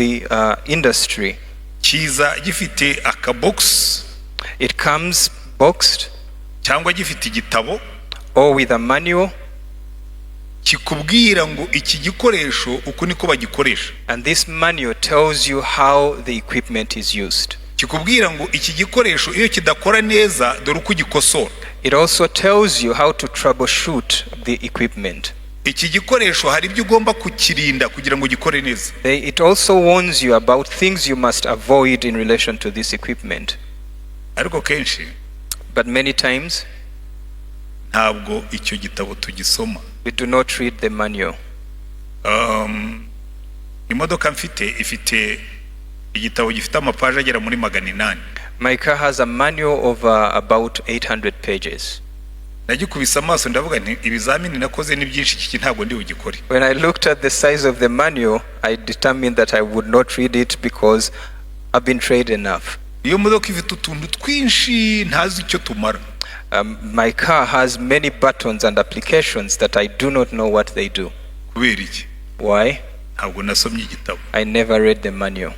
the industry. Kiza gifite akabox. It comes boxed Cyangwa gifite igitabo. Or with a manual. Kikubwira ngo iki gikoresho uku niko bagikoresha. And this manual tells you how the equipment is used. Kikubwira ngo iki gikoresho iyo kidakora neza dore uko gikosora. It also tells you how to troubleshoot the equipment. Iki gikoresho hari ibyo ugomba kukirinda kugira ngo gikore neza. It also warns you about things you must avoid in relation to this equipment. Ariko kenshi, but many times, ntabwo icyo gitabo tugisoma. We do not read the manual. Imodoka mfite ifite igitabo gifite amapaje agera muri 800. My car has a manual of about 800 pages. Nagikubise amaso ndavuga nti ibizamini nakoze ni byinshi iki ntabwo ndi bugikore. When I looked at the size of the manual, I determined that I would not read it because I've been trained enough. Iyo modoka ifite utuntu twinshi ntazi icyo tumara. My car has many buttons and applications that I do not know what they do. Kubera iki? Why? Ntabwo nasomye igitabo. I never read the manual.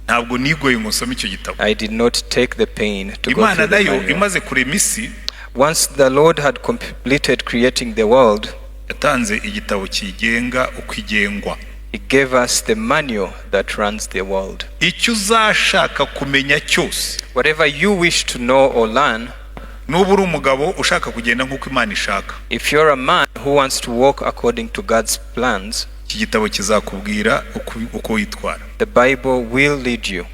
Ntabwo nigoye ngo nsome icyo gitabo. I did not take the pain to go Imana through the nayo manual. imaze kurema isi, once the Lord had completed creating the world, yatanze igitabo kigenga uko igengwa. He gave us the manual that runs the world. Icyo uzashaka kumenya cyose, whatever you wish to know or learn, nubu uri umugabo ushaka kugenda nk'uko Imana ishaka, if you're a man who wants to walk according to God's plans, iki gitabo kizakubwira uko witwara. The Bible will lead you.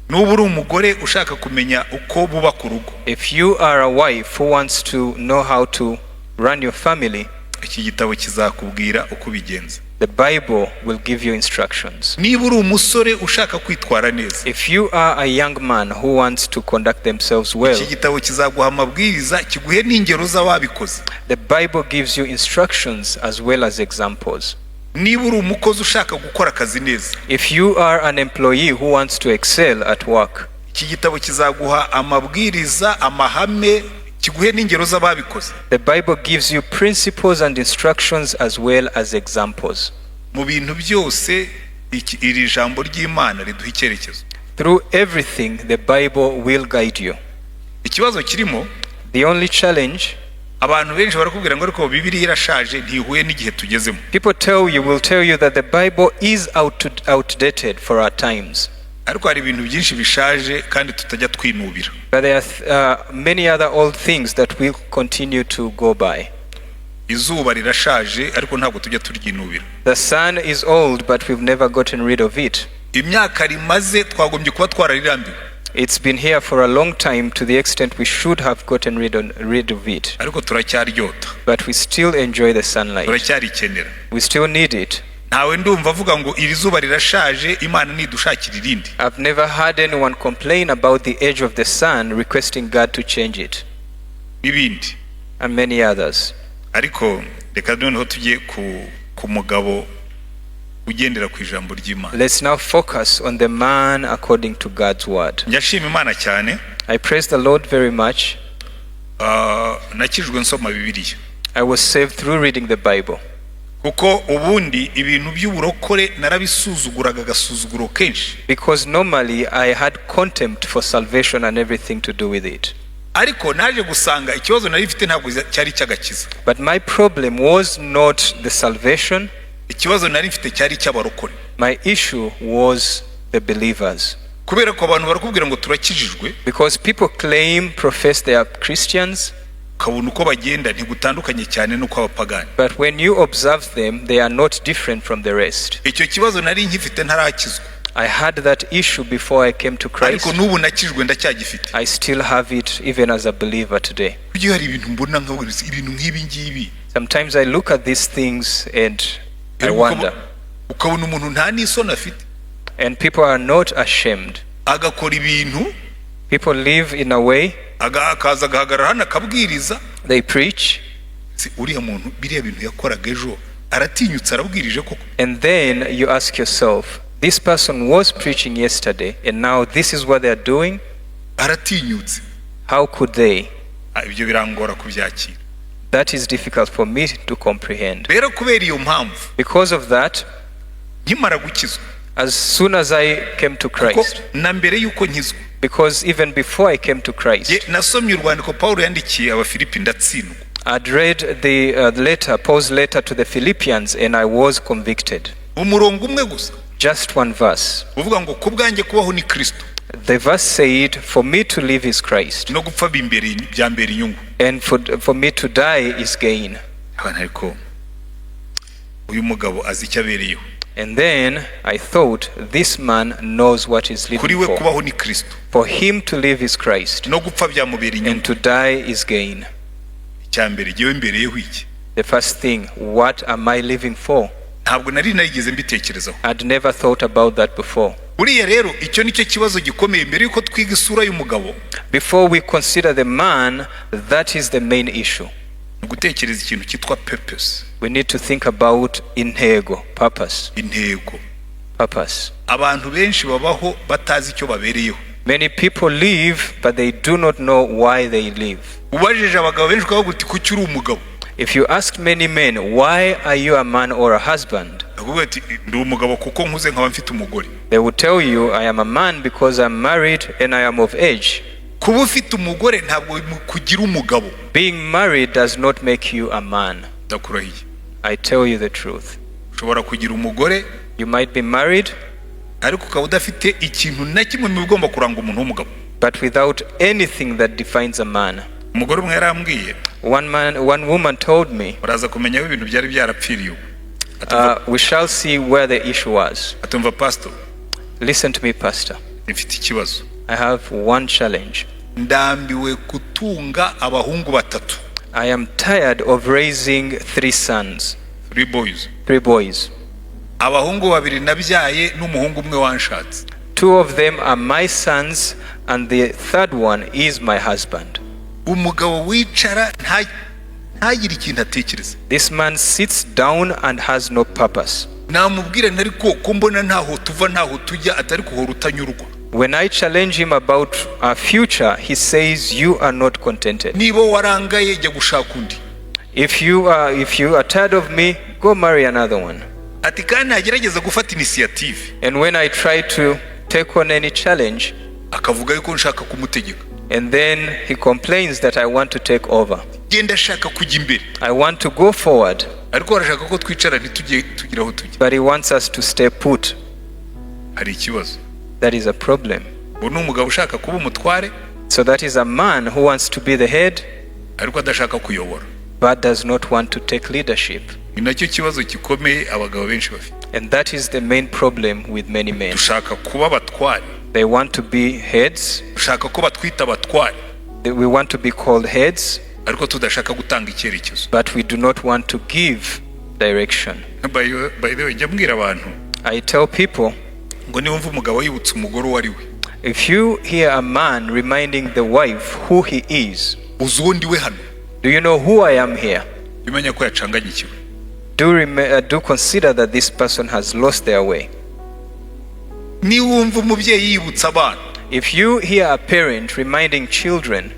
Nubu uri umugore ushaka kumenya uko bubaka urugo, if you are a wife who wants to know how to run your family, iki gitabo kizakubwira uko bigenza. The Bible will give you instructions. Niba uri umusore ushaka kwitwara neza, if you are a young man who wants to conduct themselves well, iki gitabo kizaguha amabwiriza kiguhe n'ingero z'ababikoze. The Bible gives you instructions as well as examples. Niba uri umukozi ushaka gukora akazi neza, if you are an employee who wants to excel at work, iki gitabo kizaguha amabwiriza, amahame, kiguhe n'ingero z'ababikoze. The Bible gives you principles and instructions as well as examples. Mu bintu byose iri jambo ry'Imana riduha icyerekezo. Through everything the Bible will guide you. Ikibazo kirimo, the only challenge, abantu benshi barakubwira ngo ariko Bibiliya irashaje ntihuye n'igihe tugezemo. People will tell you that the Bible is outdated for our times. Ariko hari ibintu byinshi bishaje kandi tutajya twinubira. But there are many other old things that will continue to go by. Izuba rirashaje ariko ntabwo tujya turyinubira. The sun is old but we've never gotten rid of it. Imyaka rimaze twagombye kuba twararirambiwe. It's been here for a long time to the extent we should have gotten rid of it. Ariko turacyaryota. But we still enjoy the sunlight. Turacyarikenera. We still need it. Ntawe ndumva avuga ngo iri zuba rirashaje Imana nidushakira irindi. I've never heard anyone complain about the age of the sun requesting God to change it. Ibindi. And many others. Ariko reka noneho tujye ku mugabo ugendera ku ijambo ry'Imana. Let's now focus on the man according to God's word. Njashima Imana cyane. I praise the Lord very much. Nakijwe nsoma Bibiliya. I was saved through reading the Bible. Kuko ubundi ibintu by'uburokore narabisuzuguraga gasuzuguro kenshi. Because normally I had contempt for salvation and everything to do with it. Ariko naje gusanga ikibazo nari mfite ntabwo cyari cyagakiza. But my problem was not the salvation. Ikibazo nari mfite cyari cy'abarokore. My issue was the believers. Kubera ko abantu barakubwira ngo turakijijwe. Because people profess they are Christians. Kabona uko bagenda ntigutandukanye cyane nuko abapagani. But when you observe them, they are not different from the rest. Icyo kibazo nari nkifite ntarakizwa. I had that issue before I came to Christ. Ariko nubu nakijwe ndacyagifite. I still have it even as a believer today. Kugira hari ibintu mbona nkabona ibintu nk'ibi ngibi. Sometimes I look at these things and I wonder. Ukabona umuntu nta n'isoni afite. And people are not ashamed. Agakora ibintu. People live in a way. Akaza agahagarara hano akabwiriza. They preach. Uriya muntu biriya bintu yakoraga ejo aratinyutse arabwirije koko. And then you ask yourself, this person was preaching yesterday and now this is what they are doing. Aratinyutse. How could they? Ibyo birangora kubyakira. That is difficult for me to comprehend. Rero kubera iyo mpamvu. Because of that, nkimara gukizwa. As soon as I came to Christ, na mbere yuko nkizwa, because even before I came to Christ, nasomye urwandiko Pawulo yandikiye Abafilipi ndatsindwa. I'd read the letter, Paul's letter to the Philippians, and I was convicted. Umurongo umwe gusa, just one verse. uvuga ngo kubwanjye kubaho ni Kristo. The verse said, for me to live is Christ, no gupfa byambera inyungu, and for me to die is gain. ariko uyu mugabo azi icyo abereyeho. And then I thought, this man knows what he's living for. kubaho ni Kristo. For him to live is Christ, no gupfa byamubera inyungu, and to die is gain. Icyambere giwe mbereyeho iki? The first thing, what am I living for? Ntabwo nari narigeze mbitekerezaho. I'd never thought about that before. Buriya rero icyo nicyo kibazo gikomeye mbere yuko twiga isura y'umugabo. Before we consider the man, that is the main issue. Gutekereza ikintu cyitwa purpose. We need to think about intego, purpose. Intego. Purpose. Abantu benshi babaho batazi icyo babereyeho. Many people live, but they do not know why they live. Ubajije abagabo benshi ukavuga uti kuki uri umugabo? If you ask many men, why are you a man or a husband? They will tell you, I am a man because I'm married and I am of age. Being married does not make you a man. I tell you the truth. You might be married, but without anything that defines a man. One woman told me, we shall see where the issue was. Listen to me, Pastor. I have one challenge. I am tired of raising 3 sons. 3 boys. 3 boys. 2 of them are my sons, and the 3rd one is my husband. This man sits down and has no purpose. When I challenge him about our future, he says, you are not contented. If you are tired of me, go marry another one. And when I try to take on any challenge, and then he complains that I want to take over. I want to go forward, but he wants us to stay put. That is a problem. So that is a man who wants to be the head, but does not want to take leadership. And that is the main problem with many men. They want to be heads. We want to be called heads, but we do not want to give direction. I tell people, if you hear a man reminding the wife who he is, do you know who I am here? Do consider that this person has lost their way. If you hear a parent reminding children,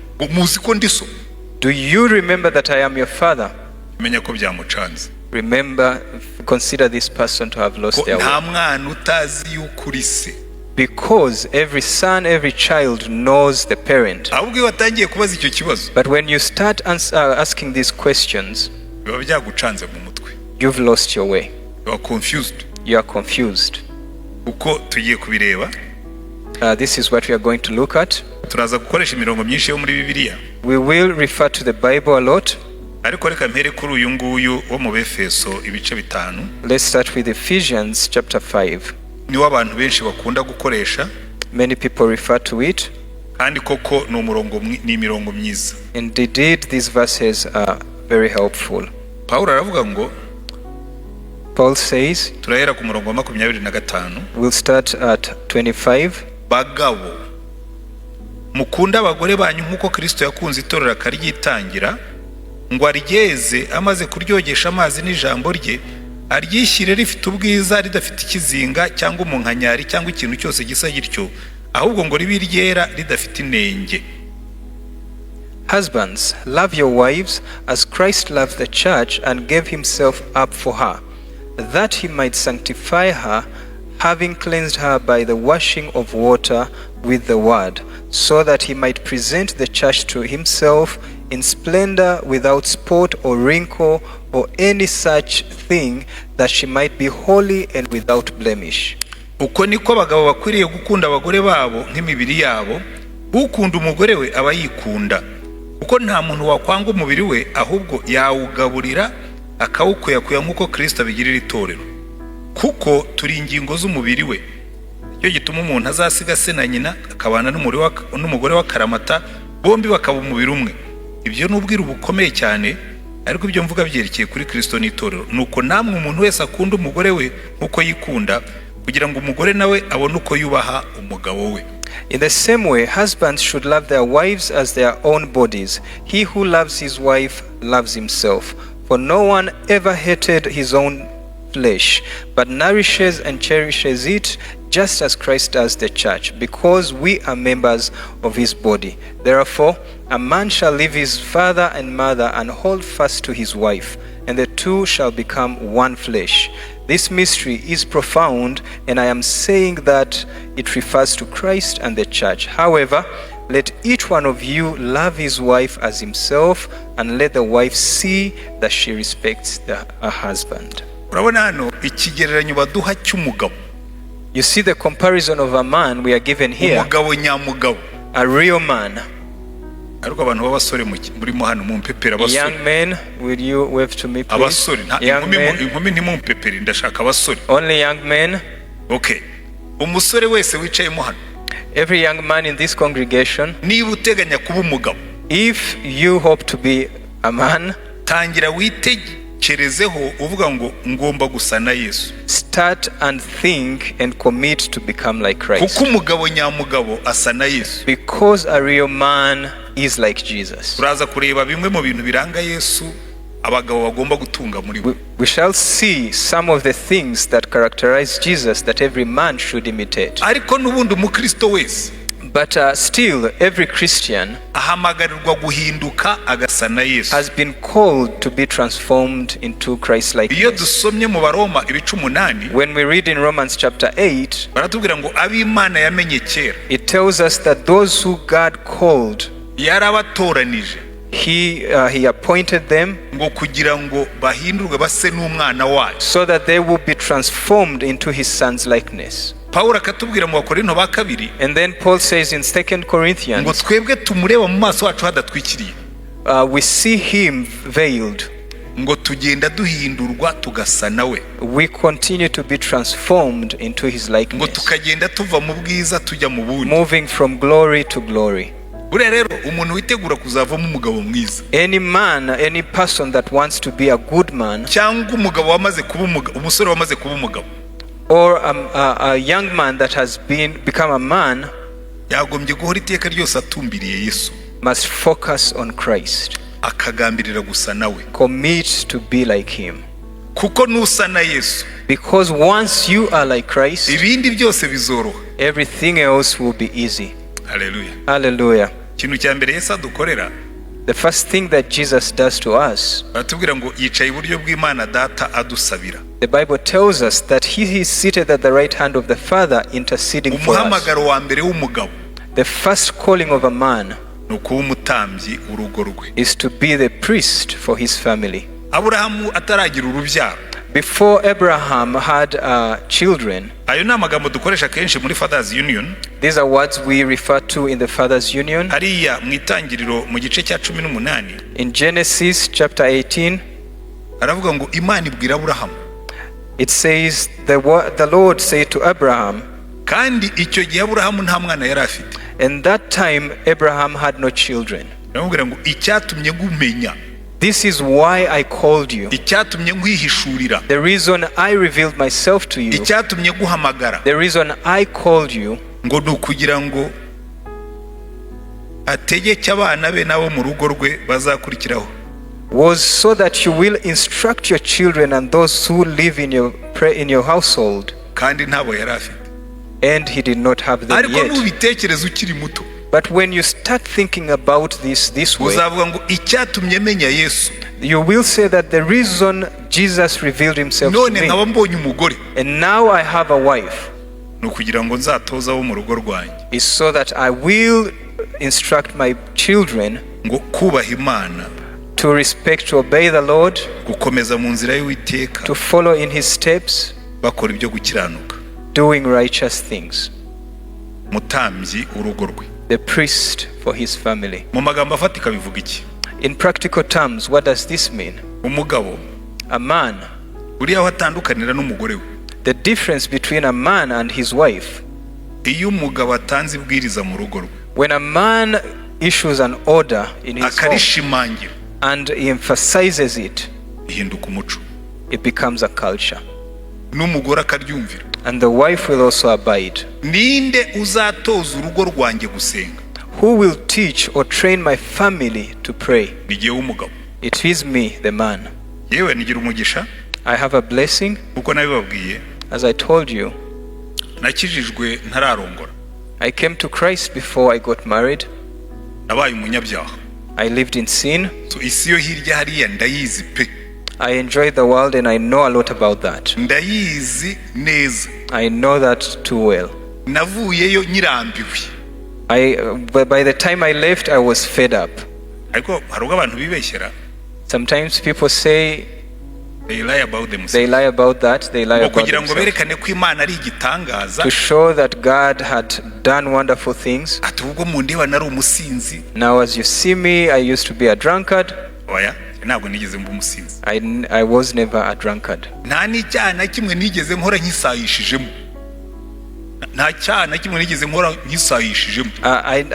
do you remember that I am your father? Consider this person to have lost their way. Because every son, every child knows the parent. But when you start asking these questions, you've lost your way. You are confused. You are confused. This is what we are going to look at. We will refer to the Bible a lot. Let's start with Ephesians chapter 5. Many people refer to it. And indeed, these verses are very helpful. Paul says, we'll start at 25. Bagabo, mukunda abagore banyu nkuko Kristo yakunze itorero akaryitangira, ngo aryeze amaze kuryogesha amazi n'ijambo rye, aryishyire rifite ubwiza ridafite ikizinga cyangwa umunkanyari cyangwa ikintu cyose gisa gityo, ahubwo ngo ribe ryera ridafite inenge. Husbands, love your wives as Christ loved the church and gave himself up for her, that he might sanctify her, having cleansed her by the washing of water with the word, so that he might present the church to himself in splendor, without spot or wrinkle or any such thing, that she might be holy and without blemish. Uko niko abagabo bakwiriye gukunda abagore babo nk'imibiri yabo, ukunda umugore we aba yikunda, kuko nta muntu wakwanga umubiri we, ahubwo yawugaburira akawukuyakuya nk'uko Kristo abigirira itorero, kuko turi ingingo z'umubiri we. Icyo gituma umuntu azasiga se na nyina akabana n'umugore w'akaramata, bombi bakaba umubiri umwe. Ibyo n'ubwira bukomeye cyane, ariko ibyo mvuga byerekeye kuri Kristo n'itorero. Nuko namwe umuntu wese akunda umugore we nk'uko yikunda, kugira ngo umugore nawe abone uko yubaha umugabo we. In the same way, husbands should love their wives as their own bodies. He who loves his wife loves himself. For no one ever hated his own flesh, but nourishes and cherishes it, just as Christ does the church, because we are members of his body. Therefore, a man shall leave his father and mother and hold fast to his wife, and the two shall become one flesh. This mystery is profound, and I am saying that it refers to Christ and the church. However, let each one of you love his wife as himself, and let the wife see that she respects her husband. Urabona hano ikigereranyo baduha cy'umugabo. You see the comparison of a man we are given here. Umugabo nyamugabo. A real man. Ariko abantu b'abasore murimo hano mumpepera abasore. Young men, will you wave to me please? Abasore, inkumi ntimumpepere, ndashaka abasore. Only young men. Okay. Umusore wese wicayemo hano. Every young man in this congregation. Niba uteganya kuba umugabo. If you hope to be a man, tangira witekerezeho uvuga ngo ngomba gusa na Yesu. Start and think and commit to become like Christ. Kuko umugabo nyamugabo asa na Yesu. Because a real man is like Jesus. Uraza kureba bimwe mu bintu biranga Yesu abagabo bagomba gutunga muri we. We shall see some of the things that characterize Jesus that every man should imitate. Ariko n'ubundi umukristo wese. But still, every Christian ahamagarirwa guhinduka agasa na Yesu. Has been called to be transformed into Christ-likeness. Iyo dusomye mu Baroma ibice 8, when we read in Romans chapter 8, baratubwira ngo ab'Imana yamenye kera. It tells us that those who God called, yarabatoranije. He appointed them ngo kugira ngo bahindurwe base n'umwana wayo, so that they will be transformed into his son's likeness. Pawulo akatubwira mu Bakorinto ba 2, and then Paul says in 2 Corinthians, ngo twebwe tumureba mu maso wacu hadatwikiriye, we see him veiled, ngo tugenda duhindurwa tugasa nawe, we continue to be transformed into his likeness, ngo tukagenda tuva mu bwiza tujya mu bundi, moving from glory to glory. Bure rero umuntu witegura kuzavamo umugabo mwiza, any person that wants to be a good man, cyangwa umugabo wamaze kuba umugabo, umusore wamaze kuba umugabo, or a young man that has become a man, yagombye guhora iteka ryose atumbiriye Yesu, must focus on Christ, akagambirira gusa nawe, commit to be like him. Kuko nusa na Yesu, because once you are like Christ, ibindi byose bizoroha, everything else will be easy. Hallelujah. Hallelujah. Ikintu cya mbere Yesu adukorera, the first thing that Jesus does to us, baratubwira ngo yicaye iburyo bw'Imana Data adusabira. The Bible tells us that he is seated at the right hand of the Father interceding for us. Umuhamagaro wa mbere w'umugabo, the first calling of a man, nukuba umutambyi urugo rwe, is to be the priest for his family. Aburahamu ataragira urubyaro, before Abraham had children, ayo ni amagambo dukoresha kenshi muri Fathers Union. These are words we refer to in the Fathers Union. Hariya mu itangiriro mu gice cya 18, in Genesis chapter 18, aravuga ngo Imana ibwira Aburahamu, it says the Lord said to Abraham, kandi icyo gihe Aburahamu nta mwana yari afite, and that time Abraham had no children. Aramubwira ngo icyatumye ngumenya, this is why I called you, icyatumye nkwihishurira, the reason I revealed myself to you, icyatumye guhamagara, the reason I called you, ngo nukugira ngo ategeke abana be nabo mu rugo rwe bazakurikiraho, was so that you will instruct your children and those who live in your household. Kandi ntabo yari afite, and he did not have them ariko yet. nubitekereza ukiri muto, but when you start thinking about this way, uzavuga ngo icyatumye menya Yesu, you will say that the reason Jesus revealed himself to me, nkaba mbonye umugore, and now I have a wife, ni ukugira ngo nzatoza abo mu rugo rwanjye is so that I will instruct my children ngo kubaha Imana, to respect, to obey the Lord, gukomeza mu nzira y'Uwiteka, to follow in his steps, bakora ibyo gukiranuka. doing righteous things. Mutambyi urugo rwe, The priest for his family. mu magambo afatika bivuga iki? In practical terms, what does this mean? Umugabo A man, uriya aho atandukanira n'umugore we. the difference between a man and his wife. Iyo umugabo atanze ibwiriza mu rugo rwe, When a man issues an order in his home akarishimangira, and he emphasizes it, ihinduka umuco, it becomes a culture. n'umugore akaryumvira. And the wife will also abide. Ninde uzatoza urugo rwanjye gusenga? Who will teach or train my family to pray? Ni jyewe umugabo. It is me, the man. Yewe nigira umugisha, I have a blessing, kuko nabibabwiye, as I told you. nakijijwe ntararongora, I came to Christ before I got married. nabaye umunyabyaha. I lived in sin. So isi yo hirya hariya ndayizi pe, I enjoy the world and I know a lot about that. ndayizi neza. I know that too well. Navuyeyo nyirambiwe, But by the time I left, I was fed up. ariko hari ubwo abantu bibeshyera, Sometimes people say they lie about themselves, they lie about that, they lie ngo about kugira ngo themselves, berekane ko Imana ari igitangaza. to show that God had done wonderful things. Ati ubwo mundeba nari umusinzi. Now, as you see me, I used to be a drunkard. Oya, ntabwo nigeze mba umusinzi. I was never a drunkard. Nta n'icyaha na kimwe nigeze nkora nkisayishijemo, nta cyaha na kimwe nigeze nkora nkisayishijemo.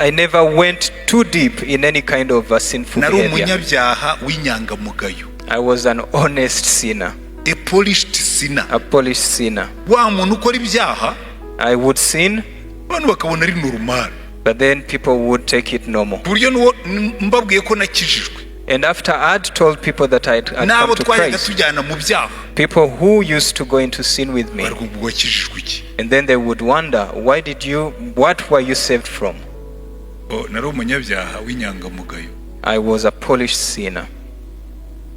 I never went too deep in any kind of sinful Nari behavior. umunyabyaha w'inyangamugayo, I was an honest sinner, a polished sinner. a polished sinner. Wa muntu ukora ibyaha I would sin, abantu bakabona ari normal, but then people would take it normal. ku buryo n'uwo mbabwiye ko nakijijwe, And after I'd told people that I'd n'abo come to twajyaga Christ, tujyana mu byaha, people who used to go into sin with me, bari ubwo wakijijwe iki? and then they would wonder, what were you saved from? Nari umunyabyaha w'inyangamugayo, I was a polished sinner,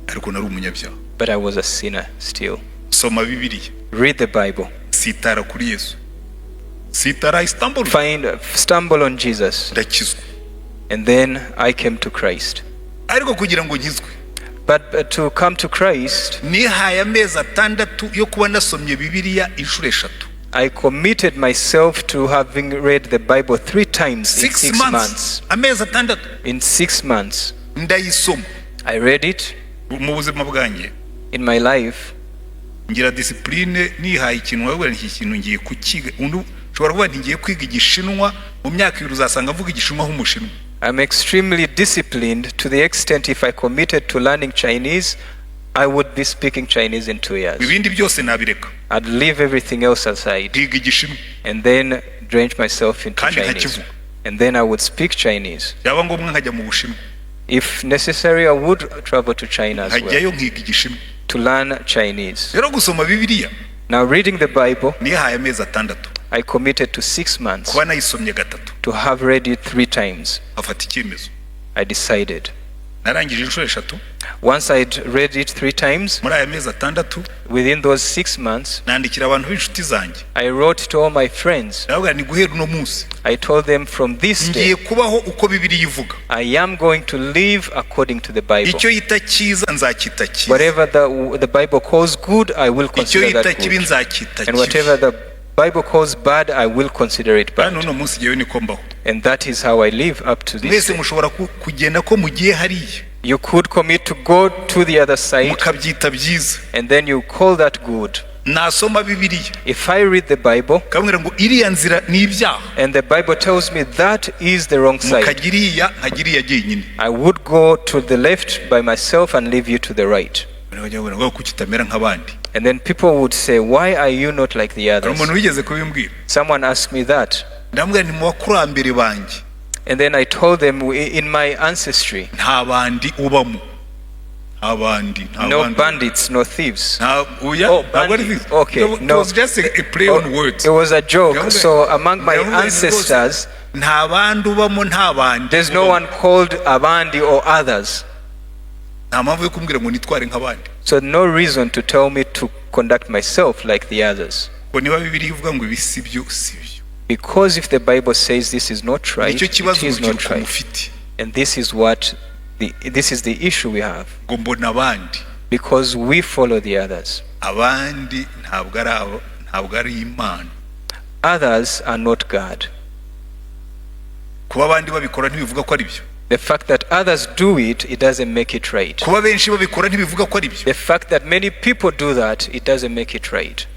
ariko nari umunyabyaha. but I was a sinner still. Soma Bibiliya, Read the Bible. sitara kuri Yesu, sitara Istanbul, Stumble on Jesus, ndakizwa. and then I came to Christ. Ariko kugira ngo nkizwe, But to come to Christ, nihaye amezi 6 yo kuba nasomye Bibiliya inshuro 3. I committed myself to having read the Bible 3 times in 6 months. Amezi 6 In 6 months, ndayisoma. I read it. Mu buzima bwanjye In my life, ngira discipline, nihaye ikintu wabwira iki kintu ngiye kukiga. Ushobora kuba ngiye kwiga igishinwa, mu myaka 2 uzasanga avuga igishinwa nk'umushinwa. I'm extremely disciplined to the extent if I committed to learning Chinese, I would be speaking Chinese in 2 years. Ibindi byose nabireka, I'd leave everything else aside ndiga igishinwa, and then drench myself into kandi Chinese. nkakivuga. And then I would speak Chinese. Yaba ngombwa nkajya mu Bushinwa, If necessary, I would travel to China as well nkajyayo nkiga igishinwa. to learn Chinese. Rero gusoma Bibiliya Now, reading the Bible, nihaye amezi 6, I committed to 6 months kuba nayisomye 3, to have read it 3 times. afata icyemezo. I decided. Narangije inshuro 3, Once I'd read it 3 times, muri aya mezi 6 within those 6 months, nandikira abantu b'inshuti zanjye, I wrote to all my friends. ndavuga ni guhera uno munsi I told them from this ngiye day, kubaho uko Bibiliya ivuga. I am going to live according to the Bible. Icyo yita cyiza nzacyita cyiza, Whatever the Bible calls good, I will icyo consider yita that kibi good. nzacyita And kibi. whatever the Bible calls bad, I will consider it Kandi bad. uno munsi ngewe niko mbaho. And that is how I live up to this Mwese day. mushobora kugenda ko mugiye hariya You could commit to go to the other side, mukabyita byiza. and then you call that good. Nasoma Bibiliya If I read the Bible, kamubwira ngo iriya nzira ni ibyaha, and the Bible tells me that is the wrong side, mukagiriya nkagiriya jyenyine. I would go to the left by myself and leave you to the right. Baravuga ngo kuki utamera nk'abandi. And then people would say, why are you not like the Hari others? umuntu wigeze kubimbwira, Someone asked me that. ndamubwira nti mu bakurambere banjye And then I told them, in my ancestry, nta bandi ubamo, nta bandi, nta no bandi. bandits, no thieves. Oya, Oh, ntabwo ari bandits. this. Okay, It no. was just a play on words. It was a joke. Ndamubwira- So among my ndamubwira nti ancestors, rwose, nta bandi ubamo, nta bandi there's no ubamo. one called Abandi or others. Nta mpamvu yo kumbwira ngo nitware nk'abandi, So no reason to tell me to conduct myself like the others. ko niba Bibiliya ivuga ngo ibi sibyo sibyo. Because if the Bible says this is not right, Nicyo it kibazo is not urubyiruko right. mufite. And this is what this is the issue we have. Ngo mbona abandi. Because we follow the others. Abandi ntabwo ari Imana. Others are not God. Kuba abandi babikora ntibivuga ko ari byo. The fact that others do it, it doesn't make it right. Kuba benshi babikora ntibivuga ko ari byo. The fact that many people do that, it doesn't make it right.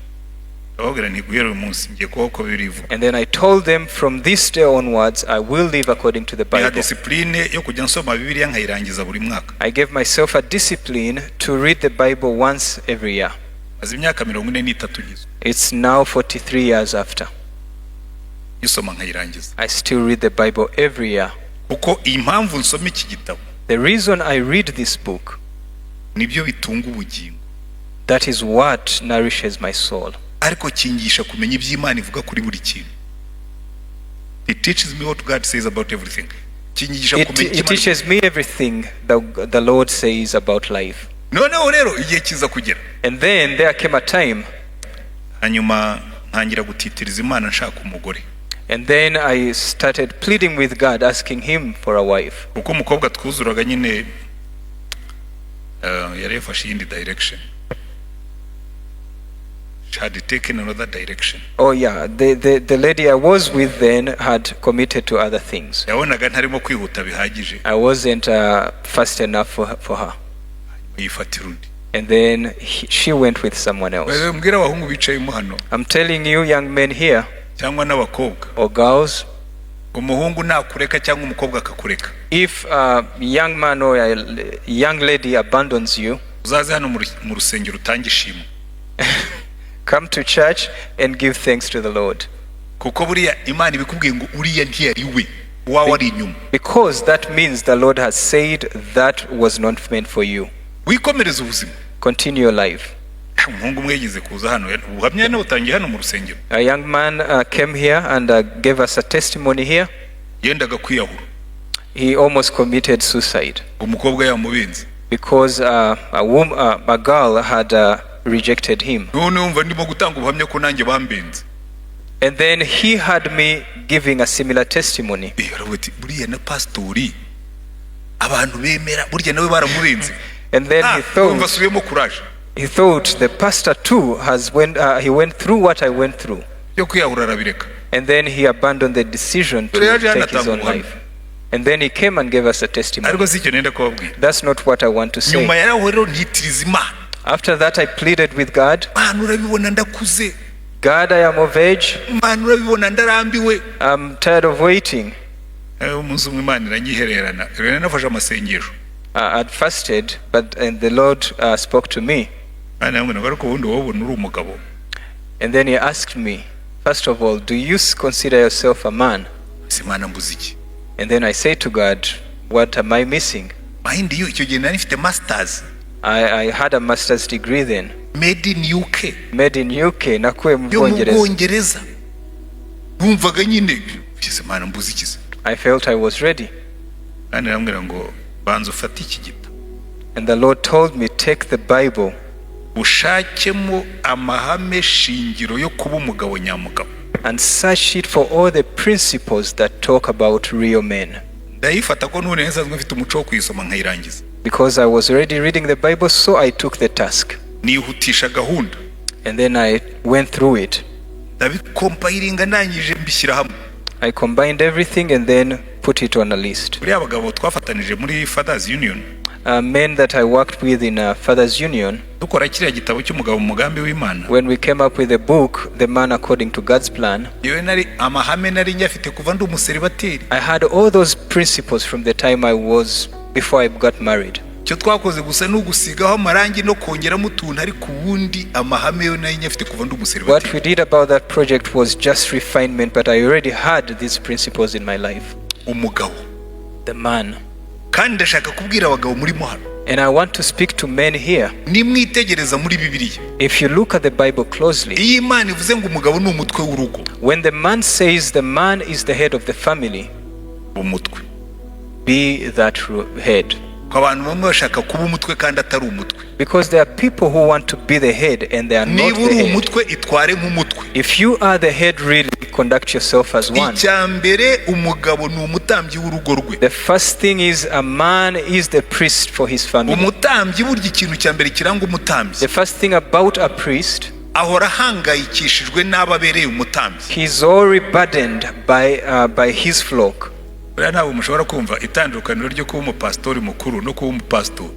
Ababwira nti guhera uyu munsi ngiye kubaho uko birivuga. And then I told them from this day onwards, I will live according to the Ya Bible. discipline yo kujya nsoma Bibiliya nkayirangiza buri mwaka. I gave myself a discipline to read the Bible once every year. Maze imyaka 43 ngize. It's now 43 years after. Isoma nkayirangiza. I still read the Bible every year. Kuko impamvu nsoma iki gitabo. The reason I read this book, Nibyo bitunga ubugingo. that is what nourishes my soul. Ariko kingisha kumenya iby'Imana ivuga kuri buri kintu. It teaches me what God says about everything. Kingisha kumenya It teaches me everything the Lord says about life. Noneho rero igihe kiza kugera. And then there came a time, Hanyuma ntangira gutitiriza Imana nshaka umugore. and then I started pleading with God, asking Him for a wife. Kuko umukobwa twuzuraga nyine yari yafashe iyindi direction. She had taken another direction. Oh yeah, the lady I was with then had committed to other things. Yabonaga ntarimo kwihuta bihagije. I wasn't fast enough for her. Yifatira undi. And then she went with someone else. Mbwira abahungu bicayemo hano I'm telling you, young men here, cyangwa n'abakobwa, or girls, umuhungu nakureka cyangwa umukobwa akakureka, if a young man or a young lady abandons you, uzaze hano mu rusengero utange ishimwe. come to church and give thanks to the Lord. Kuko buriya Imana ibikubwiye ngo uriya ntiyari we, wawe ari inyuma. Because that means the Lord has said that was not meant for you. Wikomereza ubuzima. Continue your life. Umuhungu umwe yagize kuza hano, ubuhamya ne utangiye hano mu rusengero. A young man came here and gave us a testimony here. Yendaga kwiyahura. He almost committed suicide Umukobwa yamubenze. because a girl had rejected him. None umva ndimo gutanga ubuhamya ko nanjye bambenze. And then he had me giving a similar testimony. Arabati buriya na pastori abantu bemera burya nawe baramubenze. And then umva subiyemo courage. he thought the pastor too he went through what I went through. Yo kwiyahura arabireka. And then he abandoned the decision to take his own life. And then he came and gave us a testimony. Ariko sicyo nenda kubabwira. That's not what I want to say. Nyuma yaraho rero ntitiriza Imana. After that I pleaded with God. Mana urabibona ndakuze. God, I am of age. Mana urabibona ndarambiwe. I'm tired of waiting. Umunsi umwe Imana iranyihererana. Rero nafashe amasengesho. I'd fasted, and the Lord spoke to me. Mana yambwira ngo ariko ubundi wowe ubona uri umugabo. And then he asked me, first of all, do you consider yourself a man? Simana mbuze iki? And then I say to God, what am I missing? Mind you, icyo gihe nari mfite masters. I had a master's degree then. Made in UK. Made in UK, nakuye mu Yo mu Bwongereza. Bwongereza. Numvaga nyine Simana mbuze iki? I felt I was ready. Mana yambwira ngo banza ufate iki gitabo. And the Lord told me, take the Bible. Ushakemo amahame shingiro yo kuba umugabo nyamugabo. And search it for all the principles that talk about real men. Ndayifata ko none nsanzwe mfite umuco wo kuyisoma nkayirangiza. Because I was already reading the Bible, so I took the task. Nihutisha gahunda. And then I went through it. Ndabikompilinga ndangije mbishyira hamwe. I combined everything and then put it on a list. Buriya abagabo twafatanije muri Fathers Union. Men that I worked with in Fathers Union, dukora kiriya gitabo cy'umugabo mu mugambi w'Imana. When we came up with the book, The Man According to God's Plan, yewe nari amahame nari nyafite kuva ndi umuseribateri. I had all those principles from the time before I got married. Cyo twakoze gusa n'ugusigaho amarangi no kongeramo utuntu ari ku wundi amahame yo nari nyafite kuva ndi umuseribateri. What we did about that project was just refinement, but I already had these principles in my life. Umugabo. The man. Kandi ndashaka kubwira abagabo muri mo hano. And I want to speak to men here. Nimwitegereza muri Bibiliya. If you look at the Bible closely, iyi Imana ivuze ngo umugabo ni umutwe w'urugo. When the man says the man is the head of the family, umutwe. Be that head. ko abantu bamwe bashaka kuba umutwe kandi atari umutwe. Because there are people who want to be the head and they are not niba the uri head. umutwe itware nk'umutwe. If you are the head, really conduct yourself as one. Icyambere umugabo ni umutambyi w'urugo rwe. The first thing is a man is the priest for his family. Umutambyi burya ikintu cyambere kiranga umutambyi. The first thing about a priest, ahora hangayikishijwe n'ababereye umutambyi. he is already burdened by his flock. Ntabwo mushobora kumva itandukaniro ryo kuba umupastori mukuru no kuba umupastori.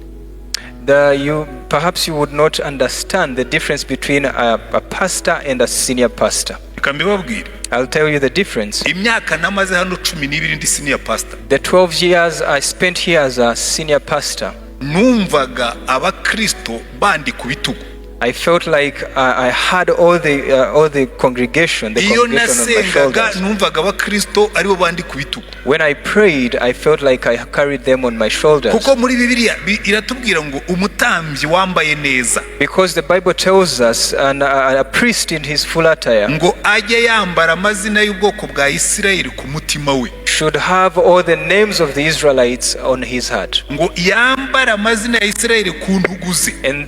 Perhaps you would not understand the difference between a pastor and a senior pastor. I'll tell you the difference. Imyaka namaze hano 12 ndi senior pastor. The 12 years I spent here as a senior pastor, numvaga abakristo bandi ku bitugu. I felt like I had all the congregation on my shoulders. When I prayed, I felt like I carried them on my shoulders. Because the Bible tells us a priest in his full attire should have all the names of the Israelites on his heart, and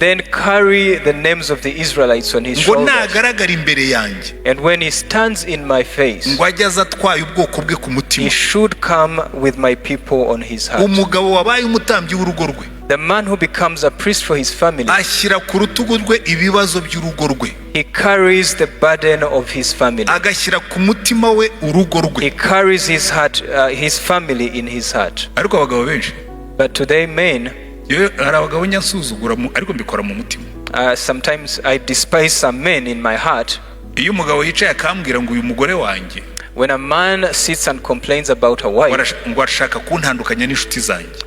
then carry the names of the Israelites on his shoulders. And when he stands in my face, he should come with my people on his heart. The man who becomes a priest for his family, he carries the burden of his family. He carries his heart, his family in his heart. But today, men, sometimes I despise some men in my heart. When a man sits and complains about a wife,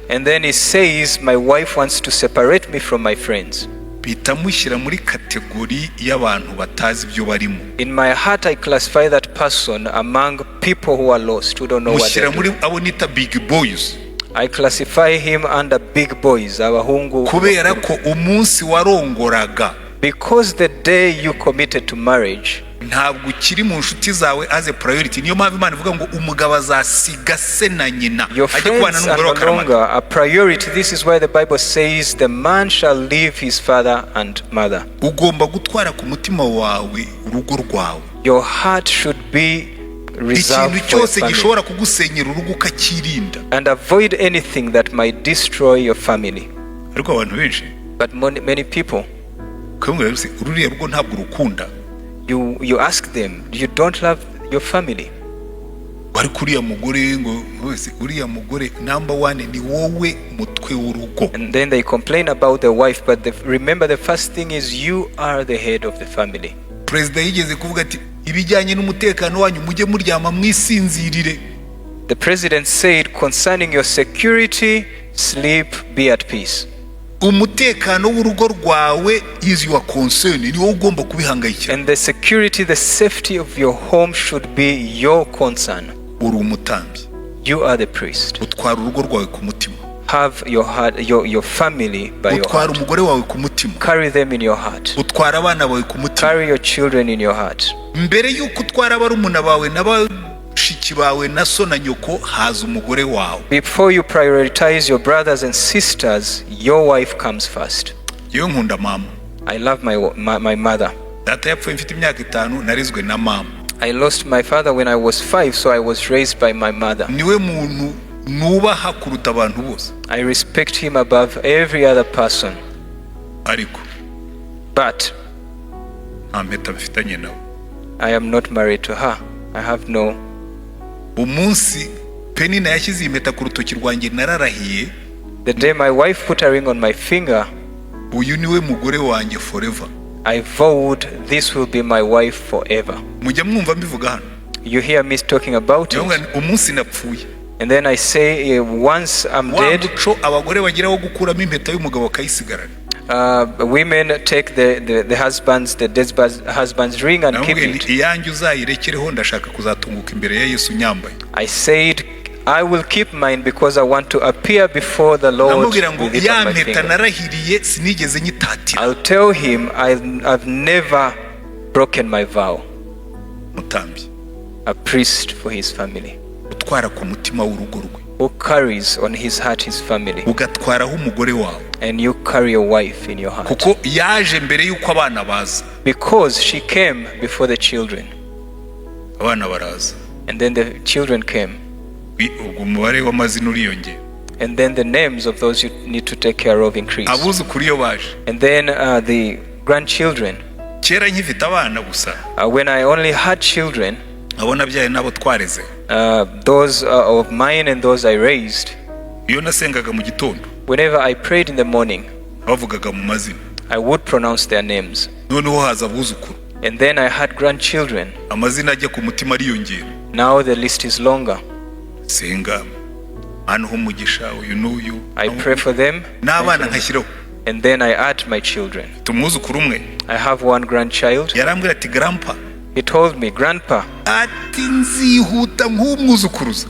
and then he says, my wife wants to separate me from my friends, in my heart I classify that person among people who are lost, who don't know what they're doing. I classify him under big boys, because the day you committed to marriage, ntabwo ukiri mu nshuti zawe as a priority. Niyo mpamvu Imana ivuga ngo umugabo azasiga se na nyina ajye kubana n'umugore wa karamata. A priority. This is why the Bible says the man shall leave his father and mother. Ugomba gutwara ku mutima wawe urugo rwawe. Your heart should be reserved for your family, and avoid anything that might destroy your family. But many people, you ask them, you don't love your family. And then they complain about the wife, but remember the first thing is you are the head of the family. The president said, concerning your security, sleep, be at peace. umutekano w'urugo rwawe is your concern, ni wowe ugomba kubihangayikira. And the security, the safety of your home should be your concern. uri umutambyi, you are the priest. utwara urugo rwawe ku mutima. Have your heart, your family by your utwara heart. umugore wawe ku mutima. Carry them in your heart. utwara abana bawe ku mutima. Carry your children in your heart. mbere yuko utwara barumuna bawe n'abashiki bawe na so na nyoko, haza umugore wawe. Before you prioritize your brothers and sisters, your wife comes first. Yo nkunda mama. I love my mother. Data yapfuye mfite imyaka 5, narizwe na mama. I lost my father when I was 5, so I was raised by my mother. niwe muntu nubaha kuruta abantu bose. I respect him above every other person. ariko but ampeta mfitanye nawe. I am not married to her. I have no. umunsi Penina yashyize impeta ku rutoki rwanjye nararahiye. The day my wife put a ring on my finger, uyu niwe mugore wanjye forever. I vowed this will be my wife forever. mujya mwumva mbivuga hano. You hear me talking about it. umunsi napfuye. And then I say, once I'm dead, abagore bagiraho gukuramo impeta y'umugabo akayisigarana. Women take the husband's, the dead husband's ring and keep it. iyanjye uzayirekereho ndashaka kuzatunguka imbere ya Yesu nyambaye. I said, I will keep mine because I want to appear before the Lord with it on my finger. I'll tell him I've never broken my vow. A priest for his family. who carries on his heart his family, ugatwaraho umugore wawe, and you carry your wife in your heart. kuko yaje mbere y'uko abana baza. Because she came before the children, Abana baraza, and then the children came, ubwo umubare w'amazina uriyongera, and then the names of those you need to take care of increase. abuzukuru iyo baje. And then the grandchildren. Kera nkifite abana gusa, When I only had children, abo nabyaye n'abo twareze, those of mine and those I raised, iyo nasengaga mu gitondo whenever I prayed in the morning, bavugaga mu mazina, I would pronounce their names. noneho haza abuzukuru, And then I had grandchildren. amazina ajya ku mutima ariyongera. Now the list is longer. Senga, Mana umugisha uyu n'uyu, I pray for them, n'abana nkashyiraho. and then I add my children. Tumwuzukuru umwe I have one grandchild. yarambwira ati grandpa, He told me, Grandpa, ati nzihuta nk'umwuzukuruza.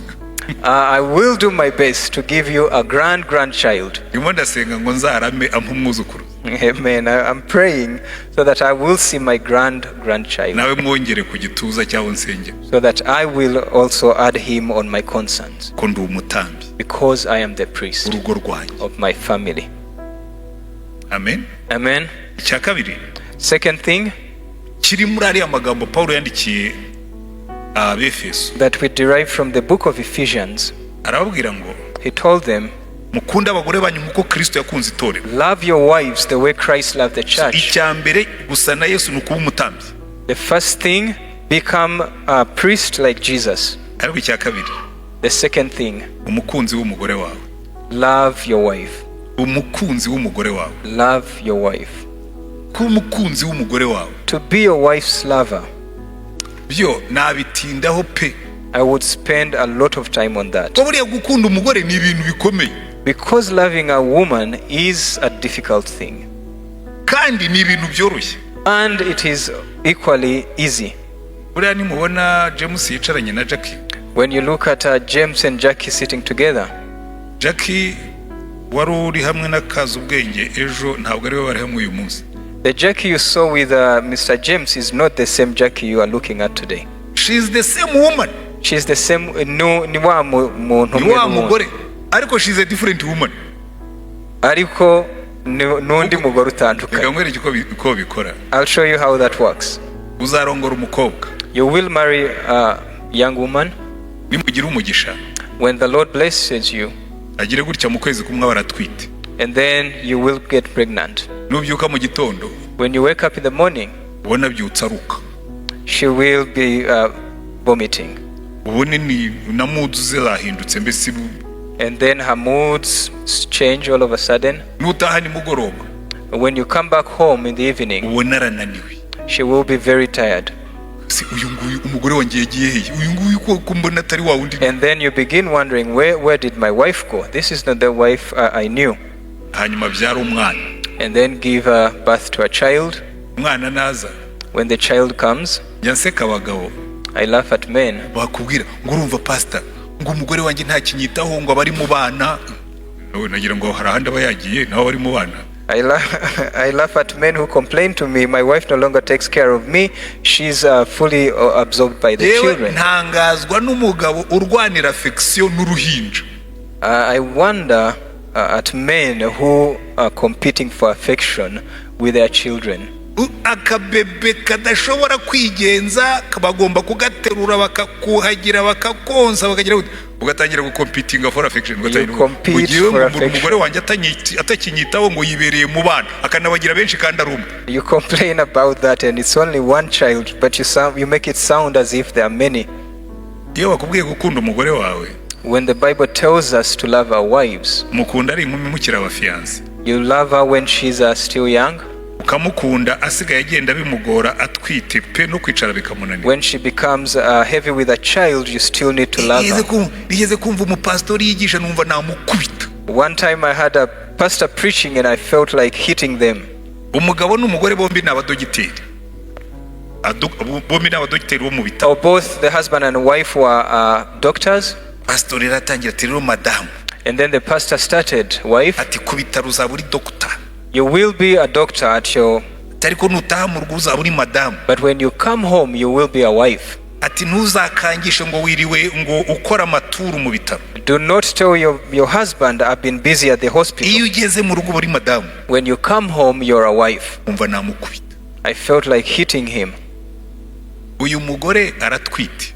I will do my best to give you a grandchild. Ndimo ndasenga ngo nzarame ampa umwuzukuruza. Amen. I'm praying so that I will see my grandchild, Nawe mwongere ku gituza cyawe nsengera, so that I will also add him on my conscience, ko ndi umutambyi because I am the priest urugo rwanjye. of my family. Amen. Amen. Icya kabiri Second thing kiri muri ariya magambo Pawulo yandikiye Abefeso, that we derive from the book of Ephesians, arababwira ngo he told them, mukunde abagore banyu nk'uko Kristo yakunze itorero. love your wives the way Christ loved the church. Icya mbere gusa na Yesu ni ukuba umutambyi, The first thing, become a priest like Jesus. ariko icya kabiri The second thing, umukunzi w'umugore wawe, love your wife. umukunzi w'umugore wawe, Love your wife. kuba umukunzi w'umugore wawe. To be your wife's lover, Byo nabitindaho pe, I would spend a lot of time on that. ko buriya gukunda umugore ni ibintu bikomeye, Because loving a woman is a difficult thing. kandi ni ibintu byoroshye. And it is equally easy. Buriya nimubona James yicaranye na Jackie, When you look at James and Jackie sitting together, Jackie wari uri hamwe n'akazi ubwenge ejo ntabwo ari we bari hamwe uyu munsi. the Jackie you saw with Mr. James is not the same Jackie you are looking at today. She is the same woman, She's the same, ni wa muntu ni wa mugore, ariko she is a different woman. ariko n'undi mugore Reka utandukanye. nkwereke uko bikora. I'll show you how that works. Uzarongora umukobwa, You will marry a young woman. nimugira umugisha When the Lord blesses you, agire gutya mu kwezi kumwe baratwite, and then you will get pregnant. nubyuka mu gitondo When you wake up in the morning, ubona byutsa aruka, she will be vomiting. ubone ni na mood ze zahindutse, mbese And then her moods change all of a sudden. nutaha nimugoroba When you come back home in the evening, ubona arananiwe. she will be very tired. Si uyu nguyu umugore wanjye yagiye hehe, uyu nguyu ko mbona atari wa wundi. And then you begin wondering, where did my wife go? This is not the wife I knew. Hanyuma byara umwana, And then give birth to a child. umwana naza When the child comes, njya nseka abagabo I laugh at men. bakubwira ngo urumva pastor ngo umugore wanjye nta kinyitaho ngo abari mu bana. Nagira ngo hari ahandi aba yagiye nawe ari mu bana. I laugh at men who complain to me, my wife no longer takes care of me. She's fully absorbed by the Yewe children. ntangazwa n'umugabo urwanira affection n'uruhinja. I wonder at men who are competing for affection with their children. Akabebe kadashobora kwigenza bagomba kugaterura bakakuhagira bakakonsa bakagira ugatangira gukompitinga for affection. Umugore wanjye atakinyitaho ngo yibereye mu bana akanabagira benshi kandi arumwe. You complain about that and it's only one child, but you make it sound as if there are many. Iyo bakubwiye gukunda umugore wawe, when the Bible tells us to love our wives, mukunda ari inkumi mukiri abafiyanse, you love her when she's still young. Ukamukunda asigaye agenda bimugora atwite pe no kwicara bikamunanira. When she becomes heavy with a child, you still need to love her. Nigeze kumva umupastori yigisha numva namukubita. One time I had a pastor preaching and I felt like hitting them. Umugabo n'umugore bombi n'abadogiteri. Bombi n'abadogiteri bo mu bitaro. Both the husband and wife were doctors. Pastori ratangira ati rero madamu. And then the pastor started, wife, ati ku bitaro uzaba uri doctor. You will be a doctor at your... Ariko nutaha mu rugo uzaba uri madamu. But when you come home, you will be a wife. ati ntuzakangishe ngo wiriwe ngo ukora amaturu mu bitaro. Do not tell your husband, I've been busy at the hospital. Iyo ugeze mu rugo uri madamu, When you come home, you're a wife. umva namukubita. I felt like hitting him. Uyu mugore aratwite,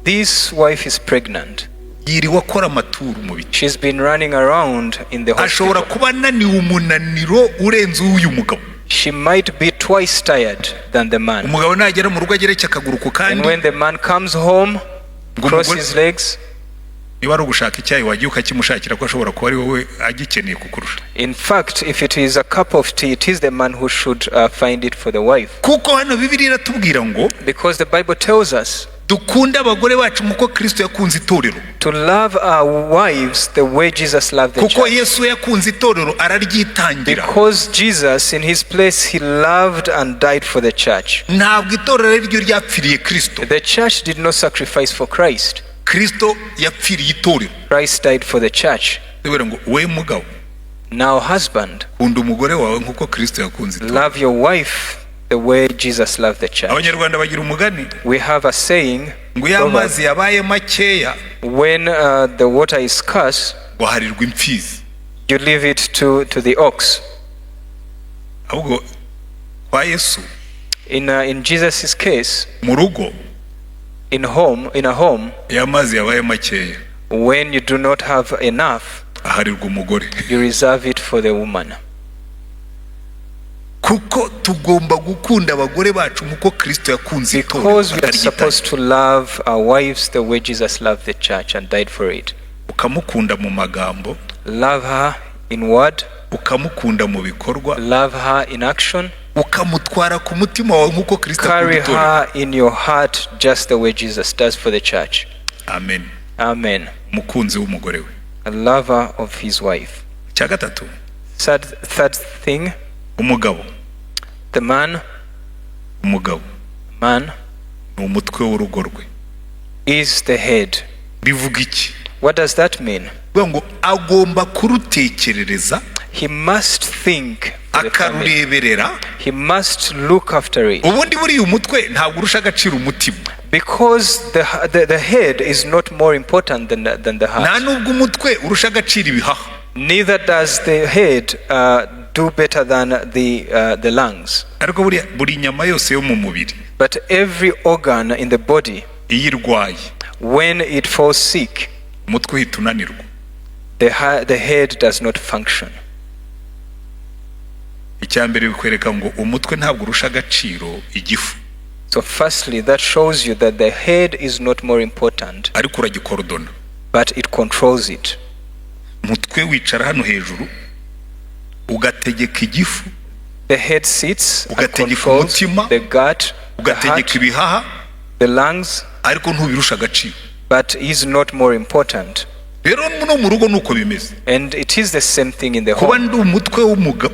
This wife is pregnant. yiriwe akora amaturu mu bitaro. She's been running around in the Ashobora hospital. kuba ananiwe umunaniro urenze uyu mugabo. She might be twice tired than the man. Umugabo nagera mu rugo agereke akaguru ku And kandi, when the man comes home, cross his legs. niba ari ugushaka icyayi wagiye ukakimushakira ko ashobora kuba ari wowe agikeneye kukurusha. In fact, if it is a cup of tea, it is the man who should find it for the wife. Kuko hano Bibiliya iratubwira ngo Because the Bible tells us dukunde abagore bacu nk'uko Kristo yakunze itorero. to love our wives the way Jesus loved the Kuko church. Yesu yakunze itorero araryitangira. Because Jesus, in his place, he loved and died for the church. Ntabwo itorero ari ryo ryapfiriye Kristo. The church did not sacrifice for Christ. Kristo yapfiriye itorero. Christ died for the church. Debera ngo we mugabo, Now, husband, kunda umugore wawe nk'uko Kristo yakunze itorero. love your wife the way Jesus loved the church. Abanyarwanda bagira umugani We have a saying, ngo iyo amazi yabaye makeya when the water is scarce, ngo harirwa imfizi. you leave it to the ox. Ahubwo kwa Yesu In Jesus' case, mu rugo in a home, iyo amazi yabaye makeya when you do not have enough, aharirwa umugore. you reserve it for the woman. Kuko tugomba gukunda abagore bacu nk'uko Kristo yakunze itorero. Because we are supposed to love our wives the way Jesus loved the church and died for it. Ukamukunda mu magambo, Love her in word, ukamukunda mu bikorwa, love her in action, ukamutwara ku mutima wawe nk'uko Kristo akunda carry itorero. her in your heart just the way Jesus does for the church. Amen. Amen. Umukunzi w'umugore we. A lover of his wife. Cya gatatu, Third thing, umugabo. the man ni umutwe w'urugo rwe. is the head. Bivuga iki? What does that mean? Bivuga ngo agomba kurutekerereza, He must think for the family. akarureberera. He must look after it. Ubundi buriya umutwe ntabwo urusha agaciro umutima. Because the head is not more important than the Nta heart. nubwo umutwe urusha agaciro ibihaha. Neither does the head do better than the lungs. Ariko buri nyama yose yo mu mubiri But every organ in the body, iyo irwaye when it falls sick, umutwe uhita unanirwa. the head does not function. Icya mbere bikwereka ngo umutwe ntabwo urusha agaciro igifu, So firstly, that shows you that the head is not more important, ariko uragikorodona. but it controls it. Umutwe wicara hano hejuru ugategeka igifu, The head sits and Ugategeka controls umutima, the gut, the ugategeka heart, ibihaha, the lungs, ariko ntubirusha agaciro. but is not more important. Rero no mu rugo nuko bimeze. And it is the same thing in the Kuba home. ndi umutwe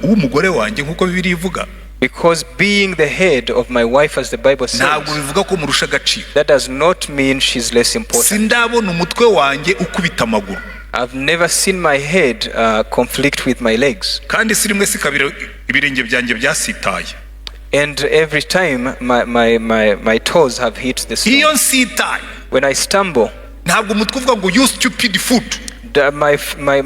w'umugore wanjye nk'uko Bibiliya ivuga, Because being the head of my wife, as the Bible ntabwo says, bivuga ko murusha agaciro. that does not mean she's less important. Sindabona umutwe wanjye ukubita amaguru, I've never seen my head conflict with my legs. kandi si rimwe si kabiri ibirenge byanjye byasitaye. And every time my toes have hit the Iyo stone. nsitaye When I stumble, ntabwo umutwe uvuga ngo you stupid foot,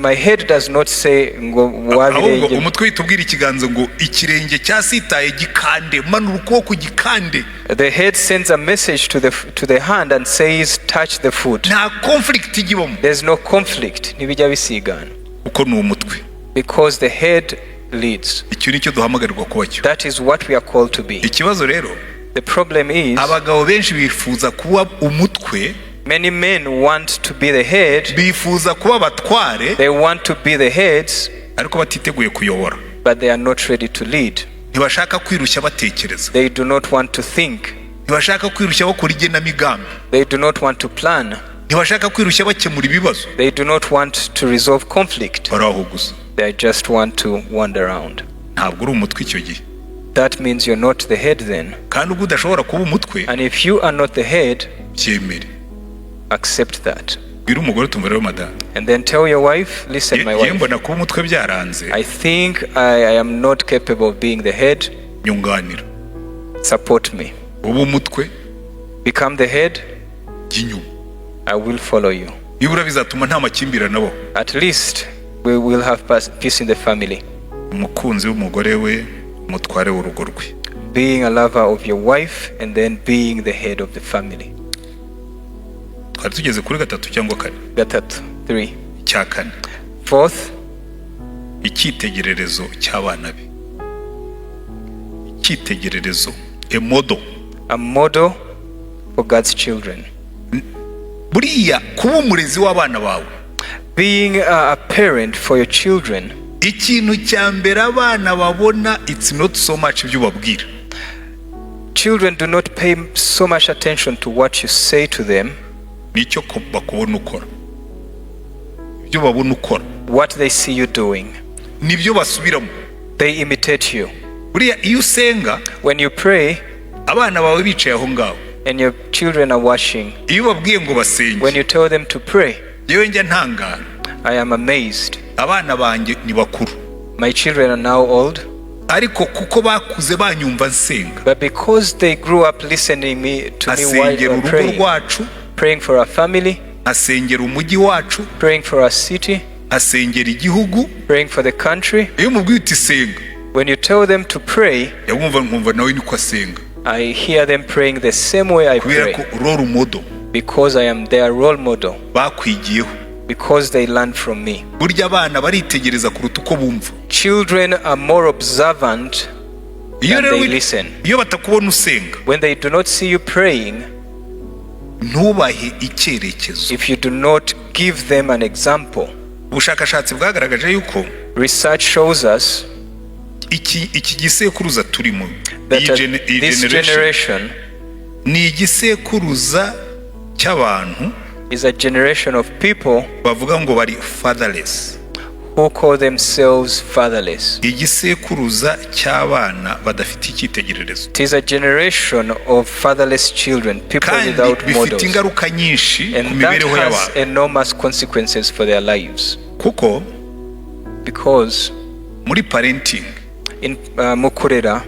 my head does not say ngo ahubwo wabirenge. umutwe uhita ubwira ikiganza ngo ikirenge cyasitaye gikande, manura ukuboko gikande. The head sends a message to the hand and says, touch the foot. Nta conflict igibamo There's no conflict. Ntibijya bisigana. kuko ni umutwe. Because the head leads. Icyo nicyo duhamagarirwa kuba cyo. That is what we are called to be. Ikibazo rero, The problem is, abagabo benshi bifuza kuba umutwe, many men want to be the head, bifuza kuba abatware, they want to be the heads, ariko batiteguye kuyobora. but they are not ready to lead. Ntibashaka kwirushya batekereza, They do not want to think. ntibashaka kwirushya bakora igenamigambi, They do not want to plan. ntibashaka kwirushya bakemura ibibazo. They do not want to resolve conflict. Bari aho gusa. They just want to wander around. Ntabwo uri umutwe icyo gihe. That means you're not the head then. Kandi ubwo udashobora kuba umutwe, And if you are not the head, byemere. accept that. Bwira umugore tumva rero madamu, And then tell your wife, listen, my yewe wife, mbona kuba umutwe byaranze, I think I am not capable of being the head. nyunganira. Support me. Uba umutwe, become the head, jya inyuma. I will follow you. Nibura bizatuma nta makimbirane abaho. At least we will have peace in the family. Umukunzi w'umugore we, umutware w'urugo rwe. Being a lover of your wife and then being the head of the family. Twari tugeze kuri gatatu cyangwa kane? Gatatu, 3. Icya kane. Fourth, icyitegererezo cy'abana be. Icyitegererezo, a model. a model for God's children. Buriya kuba umurezi w'abana bawe, Being a parent for your children, ikintu cya mbere abana babona, it's not so much ibyo ubabwira. children do not pay so much attention to what you say to them, Nicyo bakubona ukora, ibyo babona ukora, what they see you doing. nibyo basubiramo. They imitate you. Buriya iyo usenga, When you pray abana bawe bicaye aho ngaho, and your children are watching, iyo babwiye ngo basenge, when you tell them to pray, yewe njya ntangara. I am amazed. Abana banjye ni bakuru, My children are now old, ariko kuko bakuze banyumva nsenga, but because they grew up listening to me while asengera I'm urugo rwacu, praying for our family, asengera umujyi wacu, praying for our city, asengera igihugu. praying for the country. Iyo umubwiye uti senga, When you tell them to pray, yabumva nkumva nawe niko asenga, I hear them praying the same way I kubera pray, ko role model because I am their role model, bakwigiyeho. because they learn from me. Burya abana baritegereza kuruta uko bumva. Children are more observant Iyo than rero they listen. iyo batakubona usenga, When they do not see you praying, ntubahe icyerekezo. if you do not give them an example, Ubushakashatsi bwagaragaje yuko research shows us iki gisekuruza turimo, that iyi this generation, generation ni igisekuruza cy'abantu is a generation of people bavuga ngo bari fatherless. who call themselves fatherless. Igisekuruza cy'abana badafite icyitegererezo, It is a generation of fatherless children, people kandi without bifite models. ingaruka nyinshi ku And that mibereho has y'abantu, enormous consequences for their lives. kuko Because muri parenting in Mukurera,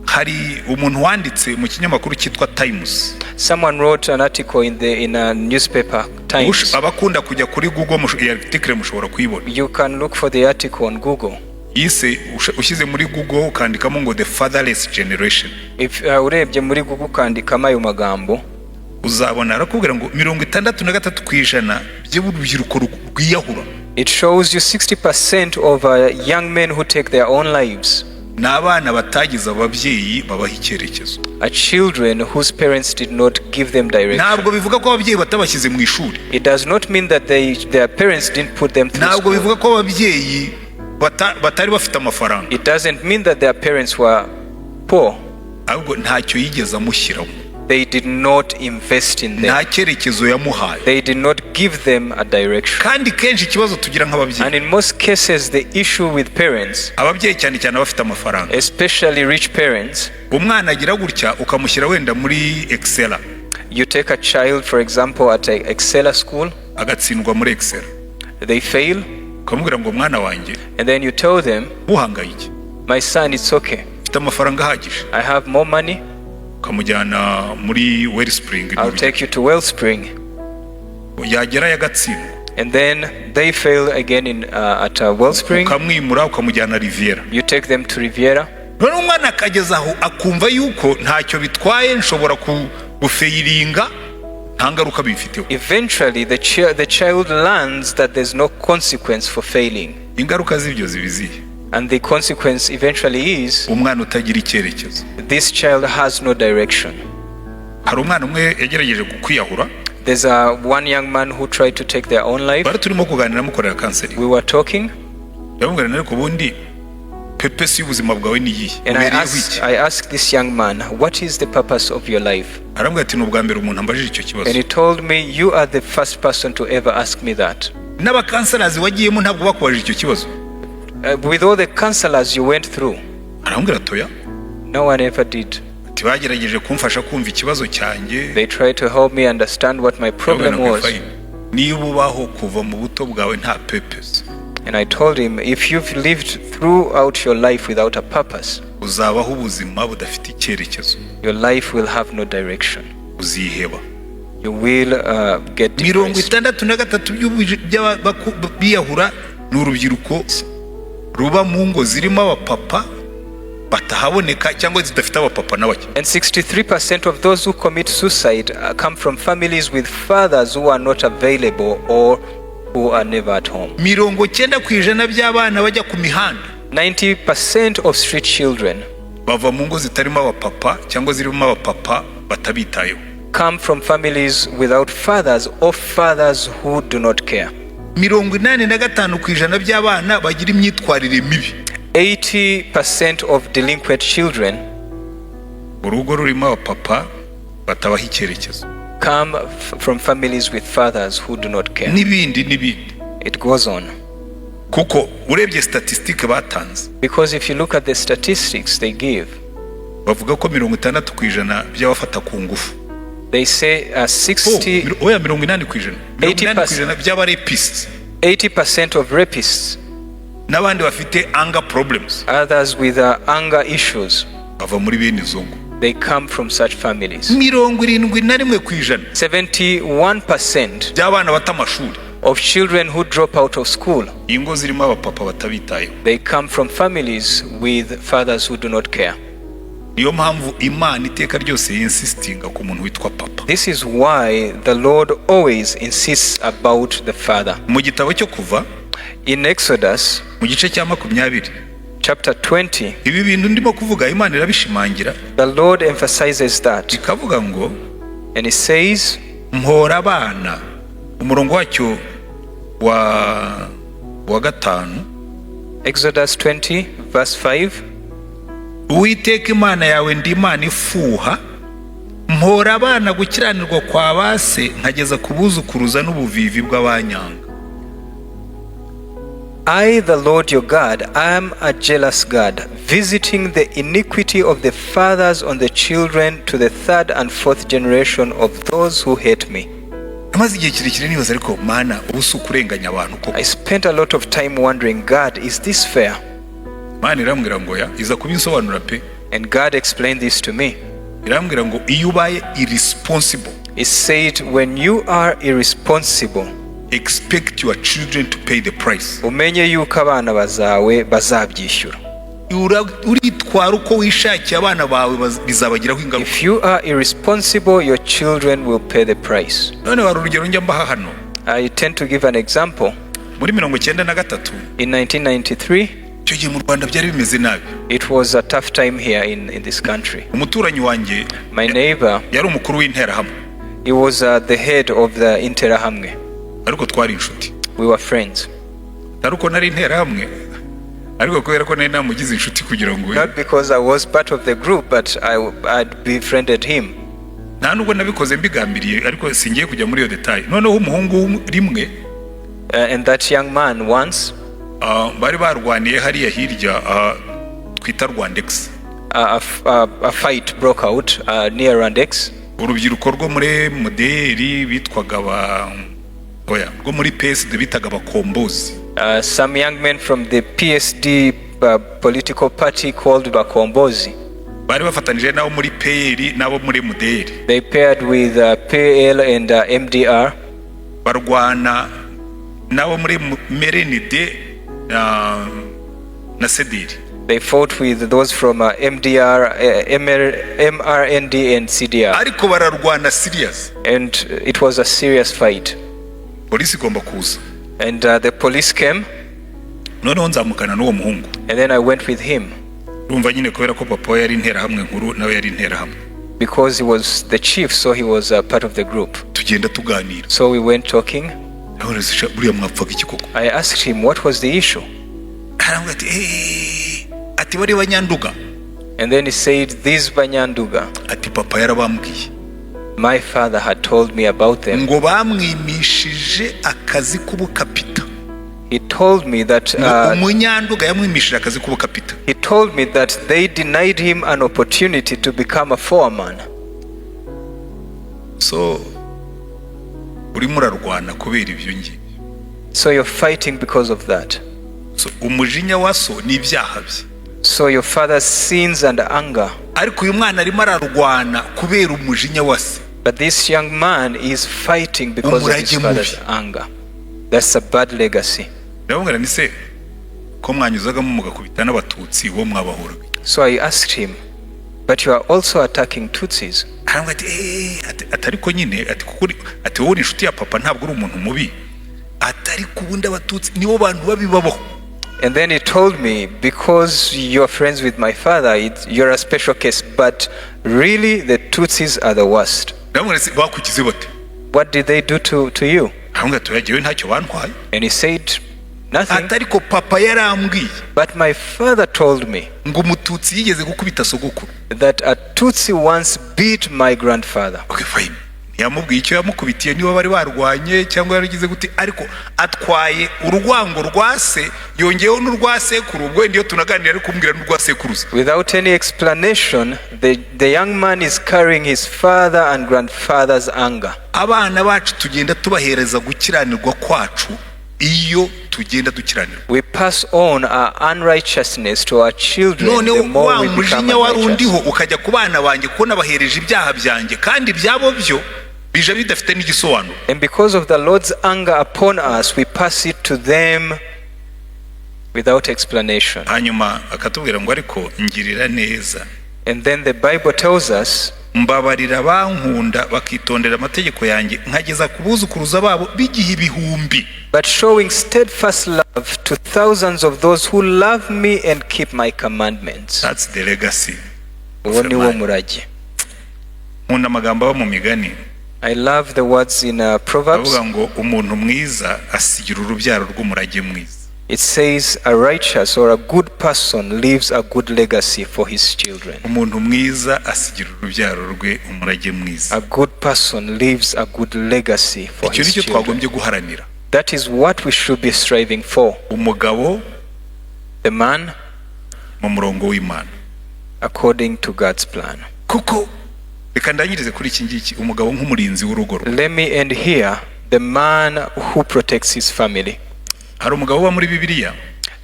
hari umuntu wanditse mu kinyamakuru cyitwa Times. someone wrote an article in a newspaper, Times. Abakunda kujya kuri Google iyi article mushobora kuyibona. You can look for the article on Google. Yise ushyize muri Google ukandikamo ngo the fatherless generation, If urebye muri Google ukandikamo ayo magambo, uzabona arakubwira ngo 63% by'urubyiruko rwiyahura. it shows you 60% of young men who take their own lives Ni abana batagize ababyeyi babaha icyerekezo. are children whose parents did not give them direction. Ntabwo bivuga ko ababyeyi batabashyize mu ishuri, It does not mean that their parents didn't put them through ntabwo school. bivuga ko ababyeyi batari bafite amafaranga, It doesn't mean that their parents were poor. ahubwo ntacyo yigeze amushyiraho, They did not invest in them. nta cyerekezo yamuhaye. They did not give them a direction. Kandi kenshi ikibazo tugira nk'ababyeyi, And in most cases, the issue with parents, ababyeyi cyane cyane abafite amafaranga, especially rich parents, umwana agira gutya ukamushyira wenda muri Excel, you take a child, for example, at an Excel school, agatsindwa muri Excel, they fail, ukamubwira ngo mwana wanjye and then you tell them, uhangayike, my son, it's okay. mfite amafaranga ahagije, I have more money. ukamujyana muri Wellspring, I'll take you to Wellspring. yagera yagatsindwa, And then they fail again at Wellspring. ukamwimura ukamujyana Riviera. You take them to Riviera. None umwana akageza aho akumva yuko ntacyo bitwaye, nshobora gufeyiringa, nta ngaruka bifiteho. Eventually, the child learns that there's no consequence for failing. Ingaruka z'ibyo zibizihe, And the consequence eventually is umwana utagira icyerekezo. this child has no direction. Hari umwana umwe yagerageje kwiyahura, There's one young man who tried to take their own life. bari turimo kuganira mukorera kanseri, We were talking, ndamubwira nari ku bundi purpose y'ubuzima bwawe ni iyihe, and ubereyeho iki? I asked this young man, what is the purpose of your life? Arambwira ati ni ubwa mbere umuntu ambajije icyo kibazo. And he told me, you are the first person to ever ask me that. N'abakanserazi wagiyemo ntabwo bakubajije icyo kibazo? With all the counselors you went through, Arambwira toya, no one ever did. ati bagerageje kumfasha kumva ikibazo cyanjye. They tried to help me understand what my problem was. Niba ubaho kuva mu buto bwawe nta purpose, And I told him, if you've lived throughout your life without a purpose, uzabaho ubuzima budafite icyerekezo. your life will have no direction. uziheba. You will get depressed. 63% biyahura ni urubyiruko ruba mu ngo zirimo abapapa batahaboneka cyangwa zidafite abapapa n'abake. And 63% of those who commit suicide come from families with fathers who are not available or who are never at home. 90% by'abana bajya ku mihanda. 90% of street children bava mu ngo zitarimo abapapa cyangwa zirimo abapapa batabitayeho. come from families without fathers or fathers who do not care. 85% by'abana bagira imyitwarire mibi. 80% of delinquent children urugo rurimo abapapa batabaha icyerekezo. come from families with fathers who do not care. N'ibindi. It goes on. Kuko urebye statistique batanze. Because if you look at the statistics they give, bavuga ko 60% by'abafata ku ngufu. they say 80% oya 80% by'abarepists. 80% of rapists, n'abandi bafite anger problems, others with anger issues, bava muri bene zongo. they come from such families. 71% 71% by'abana bata amashuri of children who drop out of school, ingo zirimo abapapa batabitayeho. they come from families with fathers who do not care. Niyo mpamvu Imana iteka ryose insistinga ku muntu witwa papa. This is why the Lord always insists about the father. Mu gitabo cyo kuva In Exodus mu gice cya 20 chapter 20, ibi bintu ndimo kuvuga Imana irabishimangira. the Lord emphasizes that, Ikavuga ngo and he says, mpora abana. Umurongo wacyo wa 5. Exodus 20 verse 5, Uwiteka Imana yawe ndi Imana ifuha, mpora abana gukiranirwa kwa base nkageza kubuzukuruza n'ubuvivi bw'abanyanga. I, the Lord your God, am a jealous God, visiting the iniquity of the fathers on the children to the third and fourth generation of those who hate me. Amaze igihe kirekire nibaza ariko Mana ubusu kurenganya abantu koko. I spent a lot of time wondering, God, is this fair? Mana irambwira ngo ya iza kubinsobanura pe. And God explained this to me. Irambwira ngo iyo ubaye irresponsible, He said, when you are irresponsible, expect your children to pay the price. umenye yuko abana bazawe bazabyishyura. Uritwara uko wishakiye abana bawe bizabagiraho ingaruka. If you are irresponsible, your children will pay the price. None wari urugero njya mbaha hano. I tend to give an example. Muri 93 In 1993, cyo gihe mu Rwanda byari bimeze nabi. it was a tough time here in this country. Umuturanyi wanjye My neighbor, yari umukuru w'interahamwe. he was the head of the Interahamwe. Ariko twari inshuti. We were friends. Taruko nari interahamwe. Ariko kubera ko nari namugize inshuti kugira ngo Not because I was part of the group, but I'd befriended him. nta nubwo nabikoze mbigambiriye ariko singiye kujya muri iyo detail. Noneho umuhungu rimwe And that young man once, bari barwaniye hariya hirya twita Rwandex. a fight broke out near Randex. Urubyiruko rwo muri moderi bitwaga rwo muri PSD bitaga abakombozi. Some young men from the PSD political party called Bakombozi. Bari bafatanije nabo muri PL nabo muri moderi. They paired with PL and MDR. Barwana nabo muri Merenide na CDR. They fought with those from MDR, MRND and CDR. Ariko bararwana serious. And it was a serious fight. Polisi igomba kuza. And the police came. Noneho nzamukana n'uwo muhungu. And then I went with him. Urumva nyine kubera ko papa yari interahamwe nkuru nawe yari interahamwe. Because he was the chief, so he was a part of the group. Tugenda tuganira. So we went talking. Buriya mwapfaga iki koko? I asked him what was the issue. Arambwira ati bari banyanduga. And then he said, these Banyanduga, Ati papa yarabambwiye. my father had told me about them. Ngo bamwimishije akazi k'ubukapita. He told me that Umunyanduga yamwimishije akazi k'ubukapita. he told me that they denied him an opportunity to become a foreman. So urimo urarwana kubera ibyo ngibyo. So you're fighting because of that. So umujinya waso ni ibyaha bye. So your father's sins and anger. Ariko uyu mwana arimo ararwana kubera umujinya wase. But this young man is fighting because of his father's anger. That's a bad legacy. ndababwira ni se ko mwanyuzagamo mugakubita n'abatutsi bo mwabahura. So I asked him, but you are also attacking Tutsis. Atari ko nyine ati wowe inshuti ya papa ntabwo uri umuntu mubi, atari kubundi abatutsi nibo bantu babi babaho. And then he told me, because you're friends with my father, you're a special case, but really the Tutsis are the worst. Bakugize bate? What did they do to you? And he said, nothing. Papa yarambwiye. But my father told me ngo umututsi yigeze gukubita sogokuru. That a Tutsi once beat my grandfather. Okay, fine. Yamubwiye icyo yamukubitiye niba bari barwanye cyangwa yaragize guti, ariko atwaye urwango rwase yongeyeho n'urwasekuru, ubwo ndiyo tunaganira ari kumbwira n'urwasekuruza. Without any explanation, the young man is carrying his father and grandfather's anger. Abana bacu tugenda tubahereza gukiranirwa kwacu iyo tugenda dukiranirwa. We pass on our unrighteousness to our children the more we become righteous. Ukajya ku bana banjye ko nabahereje ibyaha byanjye kandi byabo byo bije bidafite n'igisobanuro. And because of the Lord's anger upon us, we pass it to them without explanation. Hanyuma akatubwira ngo ariko ngirira neza. And then the Bible tells us, mbabarira bankunda bakitondera amategeko yanjye nkageza kubuzukuruza babo bigihe ibihumbi. But showing steadfast love to thousands of those who love me and keep my commandments. That's the legacy. Uwo wo murage. Nkunda amagambo mu migani. I love the words in Proverbs. Bavuga ngo umuntu mwiza asigira urubyaro rw'umurage mwiza. It says a righteous or a good person leaves a good legacy for his children. Umuntu mwiza asigira urubyaro rwe umurage mwiza. A good person leaves a good legacy for his children. Twagombye guharanira. That is what we should be striving for. Umugabo, the man, mu murongo w'Imana, according to God's plan. Kuko reka ndangirize kuri iki ngiki, umugabo nk'umurinzi w'urugo rwe. Let me end here, the man who protects his family. Hari umugabo wa muri Bibiliya.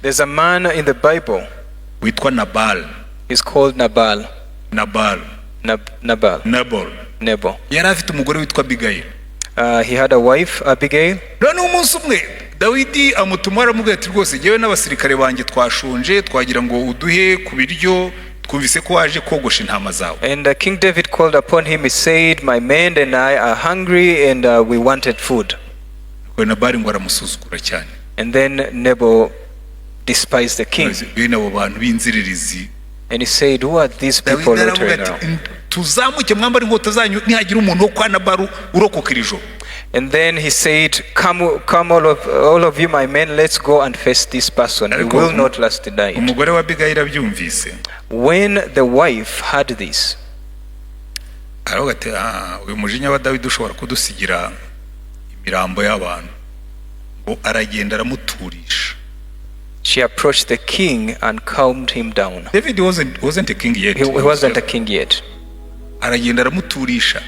There's a man in the Bible witwa Nabal. He's called Nabal. Nabal. Yari afite umugore witwa Abigail. He had a wife, Abigail. None umunsi umwe Dawidi amutuma aramubwira ati rwose jewe n'abasirikare banjye twashonje twagira ngo uduhe ku biryo twumvise ko waje kogosha intama zawe. And King David called upon him. He said, my men and I are hungry and we wanted food. Nabal ngo aramusuzugura cyane. And then Nabal despised the king. Bene abo bantu b'inziririzi. And he said, who are these people loitering around? Tuzamuke mwambare inkota zanyu ntihagira umuntu wo kwa Nabalu urokokera ijoro. And then he said, come all of you my men, let's go and face this person. He will not last the night. Umugore wa Abigail abyumvise. When the wife heard this, aravuga ati uyu mujinya wa Dawidi ushobora kudusigira imirambo y'abantu. Ngo aragenda aramuturisha. She approached the king and calmed him down. David wasn't a king yet. He wasn't a king yet. Aragenda aramuturisha.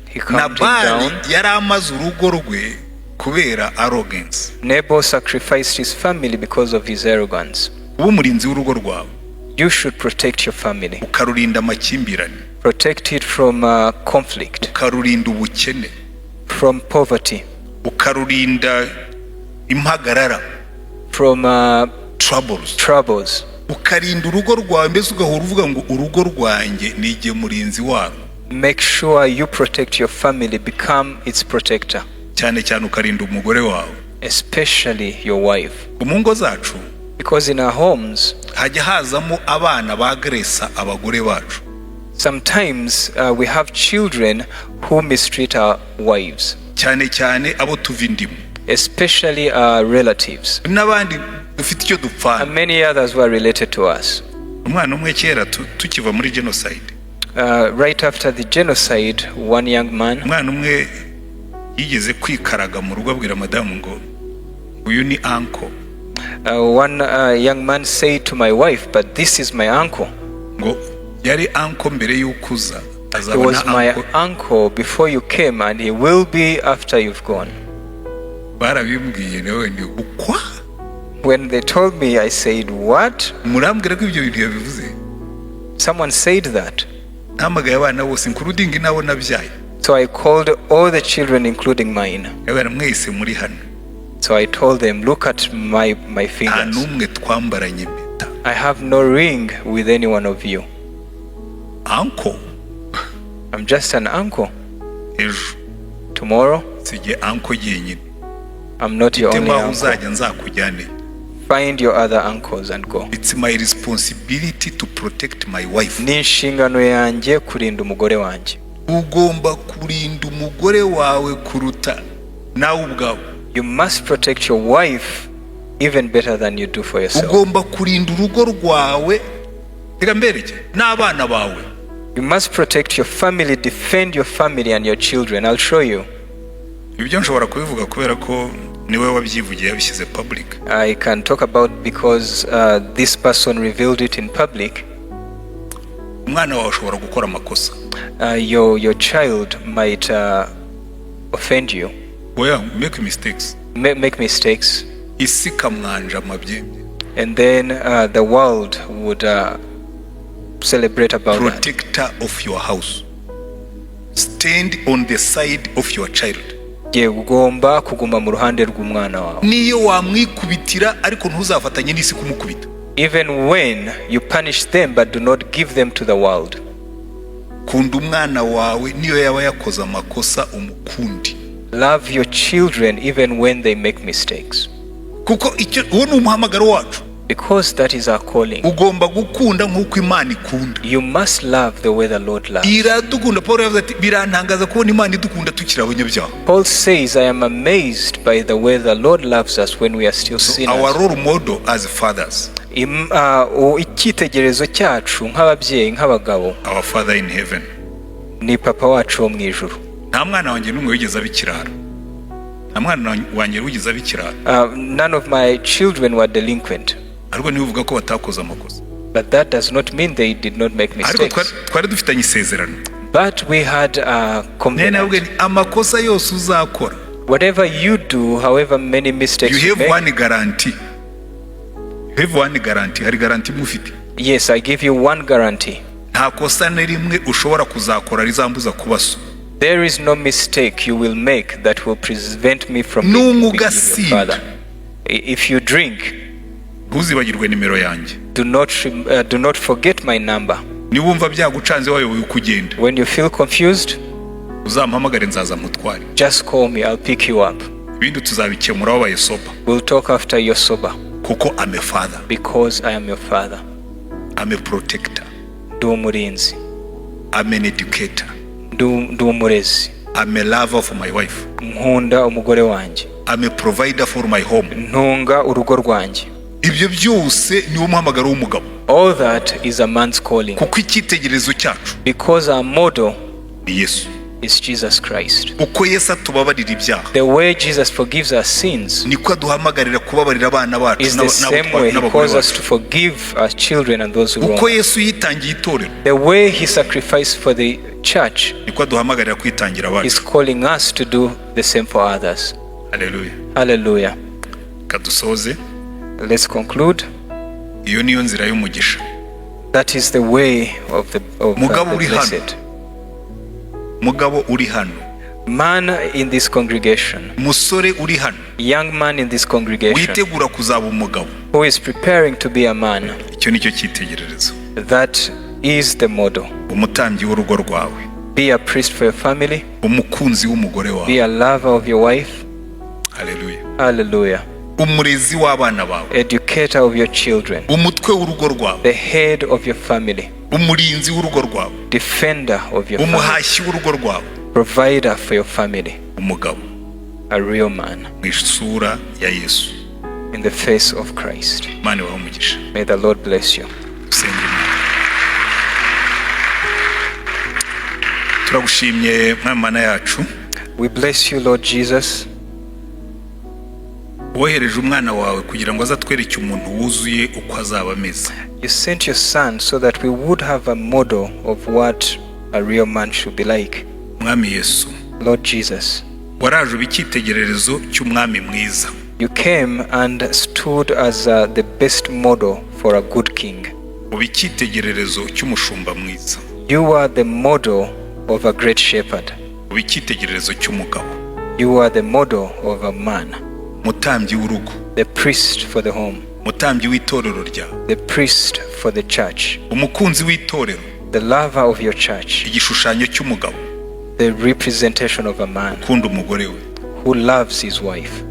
He calmed him down. Yari amaze urugo rwe kubera arrogance. Nabal sacrificed his family because of his arrogance. Ubu umurinzi w'urugo rwawe. You should protect your family. Ukarurinda amakimbirane. Protect it from conflict. Ukarurinda ubukene. From poverty. Ukarurinda impagarara. From troubles. Ukarinda urugo rwawe mbese ugahora uvuga ngo urugo rwanjye nige murinzi waro. Make sure you protect your family, become its protector. Cyane cyane ukarinda umugore wawe. Especially your wife. Mu ngo zacu. Because in our homes, hajya hazamo abana bagresa abagore bacu. Sometimes we have children who mistreat our wives. Cyane cyane abo tuvindimu. Especially our relatives. N'abandi dufite icyo dupfana. And many others who are related to us. Umwana umwe kera tukiva muri genocide. Right after the genocide, one young man. Umwana umwe yigeze kwikaraga mu rugo abwira madamu ngo uyu ni uncle. One young man said to my wife, but this is my uncle. Ngo yari uncle mbere y'ukuza. He was my uncle before you came and he will be after you've gone. Barabimbwiye nawe ni ukwa. When they told me, I said, what? Murambwira ko ibyo bintu yabivuze. Someone said that. Namagaye abana bose nkurudingi nabo nabyaye. So I called all the children, including mine. Yabara mwese muri hano. So I told them, look at my Nta fingers. n'umwe twambaranye impeta. I have no ring with any one of you. Uncle. I'm just an uncle. Ejo. Tomorrow, Sije uncle yenyine. I'm not your only Tema uncle. uzajya nzakujyane. Find your other uncles and go. It's my responsibility to protect my wife. Ni inshingano yanjye kurinda umugore wanjye. Ugomba kurinda umugore wawe kuruta nawe ubwawe. You must protect your wife even better than you do for yourself. Ugomba kurinda urugo rwawe. Reka mbereke n'abana bawe. You must protect your family, defend your family and your children. I'll show you. Ibyo nshobora kubivuga kubera ko niwe wabyivugiye yabishyize public. I can talk about because this person revealed it in public. Umwana wawe ashobora gukora amakosa. Your child might offend you. Oya, make mistakes. Make mistakes. Isi ikamwanja amabyembe. And then the world would celebrate about Protector that. of your house. Stand on the side of your child. Je ugomba kuguma mu ruhande rw'umwana wawe. Niyo wamwikubitira ariko ntuzafatanye n'isi kumukubita. Even when you punish them but do not give them to the world. Kunda umwana wawe niyo yaba yakoze amakosa umukundi. Love your children even when they make mistakes. Kuko uwo ni umuhamagaro wacu. Because that is our calling. Ugomba gukunda nk'uko Imana ikunda. You must love the way the Lord loves. Iradukunda. Paul yavuze ati birantangaza kubona Imana idukunda tukiri abanyabyaha. Paul says, I am amazed by the way the Lord loves us when we are still sinners. Our role model as fathers. Icyitegererezo cyacu nk'ababyeyi nk'abagabo. Our Father in heaven. Ni papa wacu wo mu ijuru. Nta mwana wanjye n'umwe wigeze abikirara. Nta mwana wanjye wigeze abikirara. None of my children were delinquent. Ariko niwe uvuga ko batakoze amakosa. But that does not mean they did not make mistakes. Ariko twari dufitanye isezerano. But we had a covenant. Amakosa yose uzakora. Whatever you do, however many mistakes you you make. One guarantee. You have one guarantee. Hari guarantee mufite. Yes, I give you one guarantee. Nta kosa na rimwe ushobora kuzakora rizambuza kubaso. There is no mistake you will make that will prevent me from being your father. If you drink, ntuzibagirwe nimero yanjye. do not forget my number. Niwumva byagucanze wayoboye ukugenda. When you feel confused, uzampamagare nzaza mutware. Just call me, I'll pick you up. Ibindi tuzabikemura wabaye sober. We'll talk after you're sober. Kuko I'm a father. Because I am your father. I'm a protector. Ndi umurinzi. I'm an educator. Ndi umurezi. I'm a lover for my wife. Nkunda umugore wanjye. I'm a provider for my home. Ntunga urugo rwanjye. Ibyo byose ni umuhamagaro w'umugabo. All that is a man's calling. Kuko icyitegererezo cyacu. Because our model ni Yesu. Is Jesus Christ. Uko Yesu atubabarira ibyaha. The way Jesus forgives our sins. Niko aduhamagarira kubabarira abana bacu is the same way he calls us to forgive our children and those who wrong. Uko Yesu yitangiye itorero. The way he sacrificed for the church. Niko aduhamagarira kwitangira abacu. Is calling us to do the same for others. Hallelujah. Hallelujah. Kadusoze. Let's conclude. Iyo niyo nzira y'umugisha. That is the way of the blessed. Mugabo uri hano. Man in this congregation. Musore uri hano. Young man in this congregation. Witegura kuzaba umugabo. Who is preparing to be a man. Icyo nicyo cyitegererezo. That is the model. Umutambyi w'urugo rwawe. Be a priest for your family. Umukunzi w'umugore wawe. Be a lover of your wife. Hallelujah. Hallelujah. Umurezi w'abana bawe. Educator of your children. Umutwe w'urugo rwawe. The head of your family. Umurinzi w'urugo rwawe. Defender of your family. Umuhashyi w'urugo rwawe. Provider for your family. Umugabo. A real man. Mu isura ya Yesu. In the face of Christ. Mane wawe umugisha. May the Lord bless you. Turagushimye Imana yacu. We bless you, Lord Jesus. Wohereje umwana wawe kugira ngo azatwereke umuntu wuzuye uko azaba ameze. You sent your son so that we would have a model of what a real man should be like. Mwami Yesu. Lord Jesus. Waraje ubikitegererezo cy'umwami mwiza. You came and stood as the best model for a good king. Ubikitegererezo cy'umushumba mwiza. You are the model of a great shepherd. uba icyitegererezo cy'umugabo. You are the model of a man, mutambyi w'urugo, the priest for the home, mutambyi w'itorero ryawe, the priest for the church, umukunzi w'itorero, the lover of your church, igishushanyo cy'umugabo, the representation of a man ukunda umugore we. who loves his wife.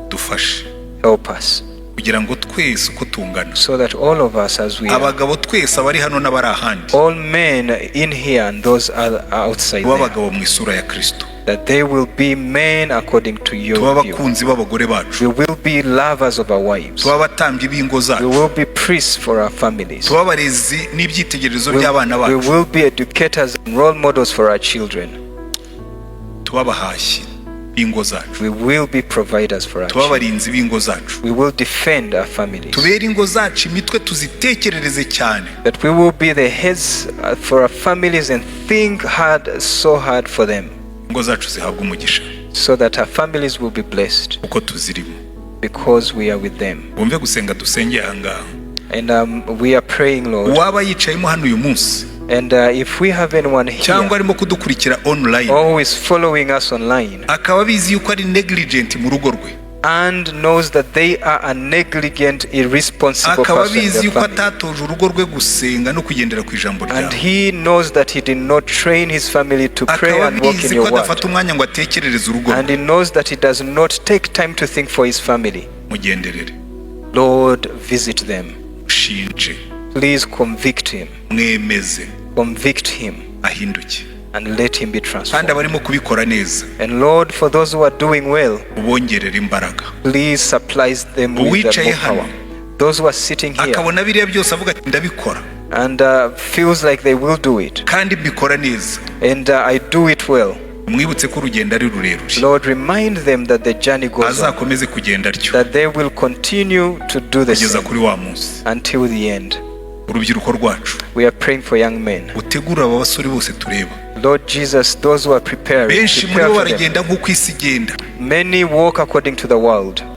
Dufashe Help us kugira ngo twese uko tungana, so that all of us as we are, abagabo twese abari hano n'abari ahandi, all men in here and those outside tuba there, abagabo mu isura ya Kristo, that they will be men according to tuba your view. abakunzi b'abagore bacu, We will be lovers of our wives. tuba abatambyi b'ingo We zacu, will be priests for our families. tuba abarezi n'ibyitegererezo by'abana We bacu, will be educators and role models for our children. tuba abahashyi b'ingo zacu, We will be providers for our tuba children. abarinzi b'ingo zacu, We will defend our families. tubere ingo zacu imitwe tuzitekerereze cyane, That we will be the heads for our families and think so hard for them, ingo zacu zihabwa umugisha so that our families will be blessed uko tuzirimo. because we are with them. Bumve gusenga dusengeye aha ngaha. And we are praying, Lord. Uwaba yicayemo hano uyu munsi And if we have anyone here cyangwa arimo kudukurikira online, who is following us online akaba abizi yuko ari negligent mu rugo rwe, and knows that they are a negligent, irresponsible akaba person in abizi their yuko family, atatoje urugo rwe gusenga no kugendera ku ijambo and ryawe, he knows that he did not train his family to pray akaba and walk in abizi your ko adafata word, umwanya ngo atekerereze urugo and rwe, he knows that he does not take time to think for his family. mugenderere, Lord, visit them. ushinje, Please convict him. mwemeze, Convict him ahinduke. and let him be Kandi transformed. abarimo kubikora neza, And Lord, for those who are doing well, ubongerere imbaraga. please supply them with Uwicaye more hano power. Those who are sitting here akabona biriya byose avuga ati ndabikora and feels like they will do it, kandi mbikora neza, and I do it well. mwibutse ko urugendo ari rurerure, Lord, remind them that the journey goes on, azakomeze kugenda atyo that they will continue to do the kugeza same kuri wa munsi. until the end. Urubyiruko rwacu We are praying for young men. utegura aba basore bose tureba, Lord Jesus, those who are preparing, benshi muri prepare bo for them. baragenda nk'uko isi igenda, Many walk according to the world.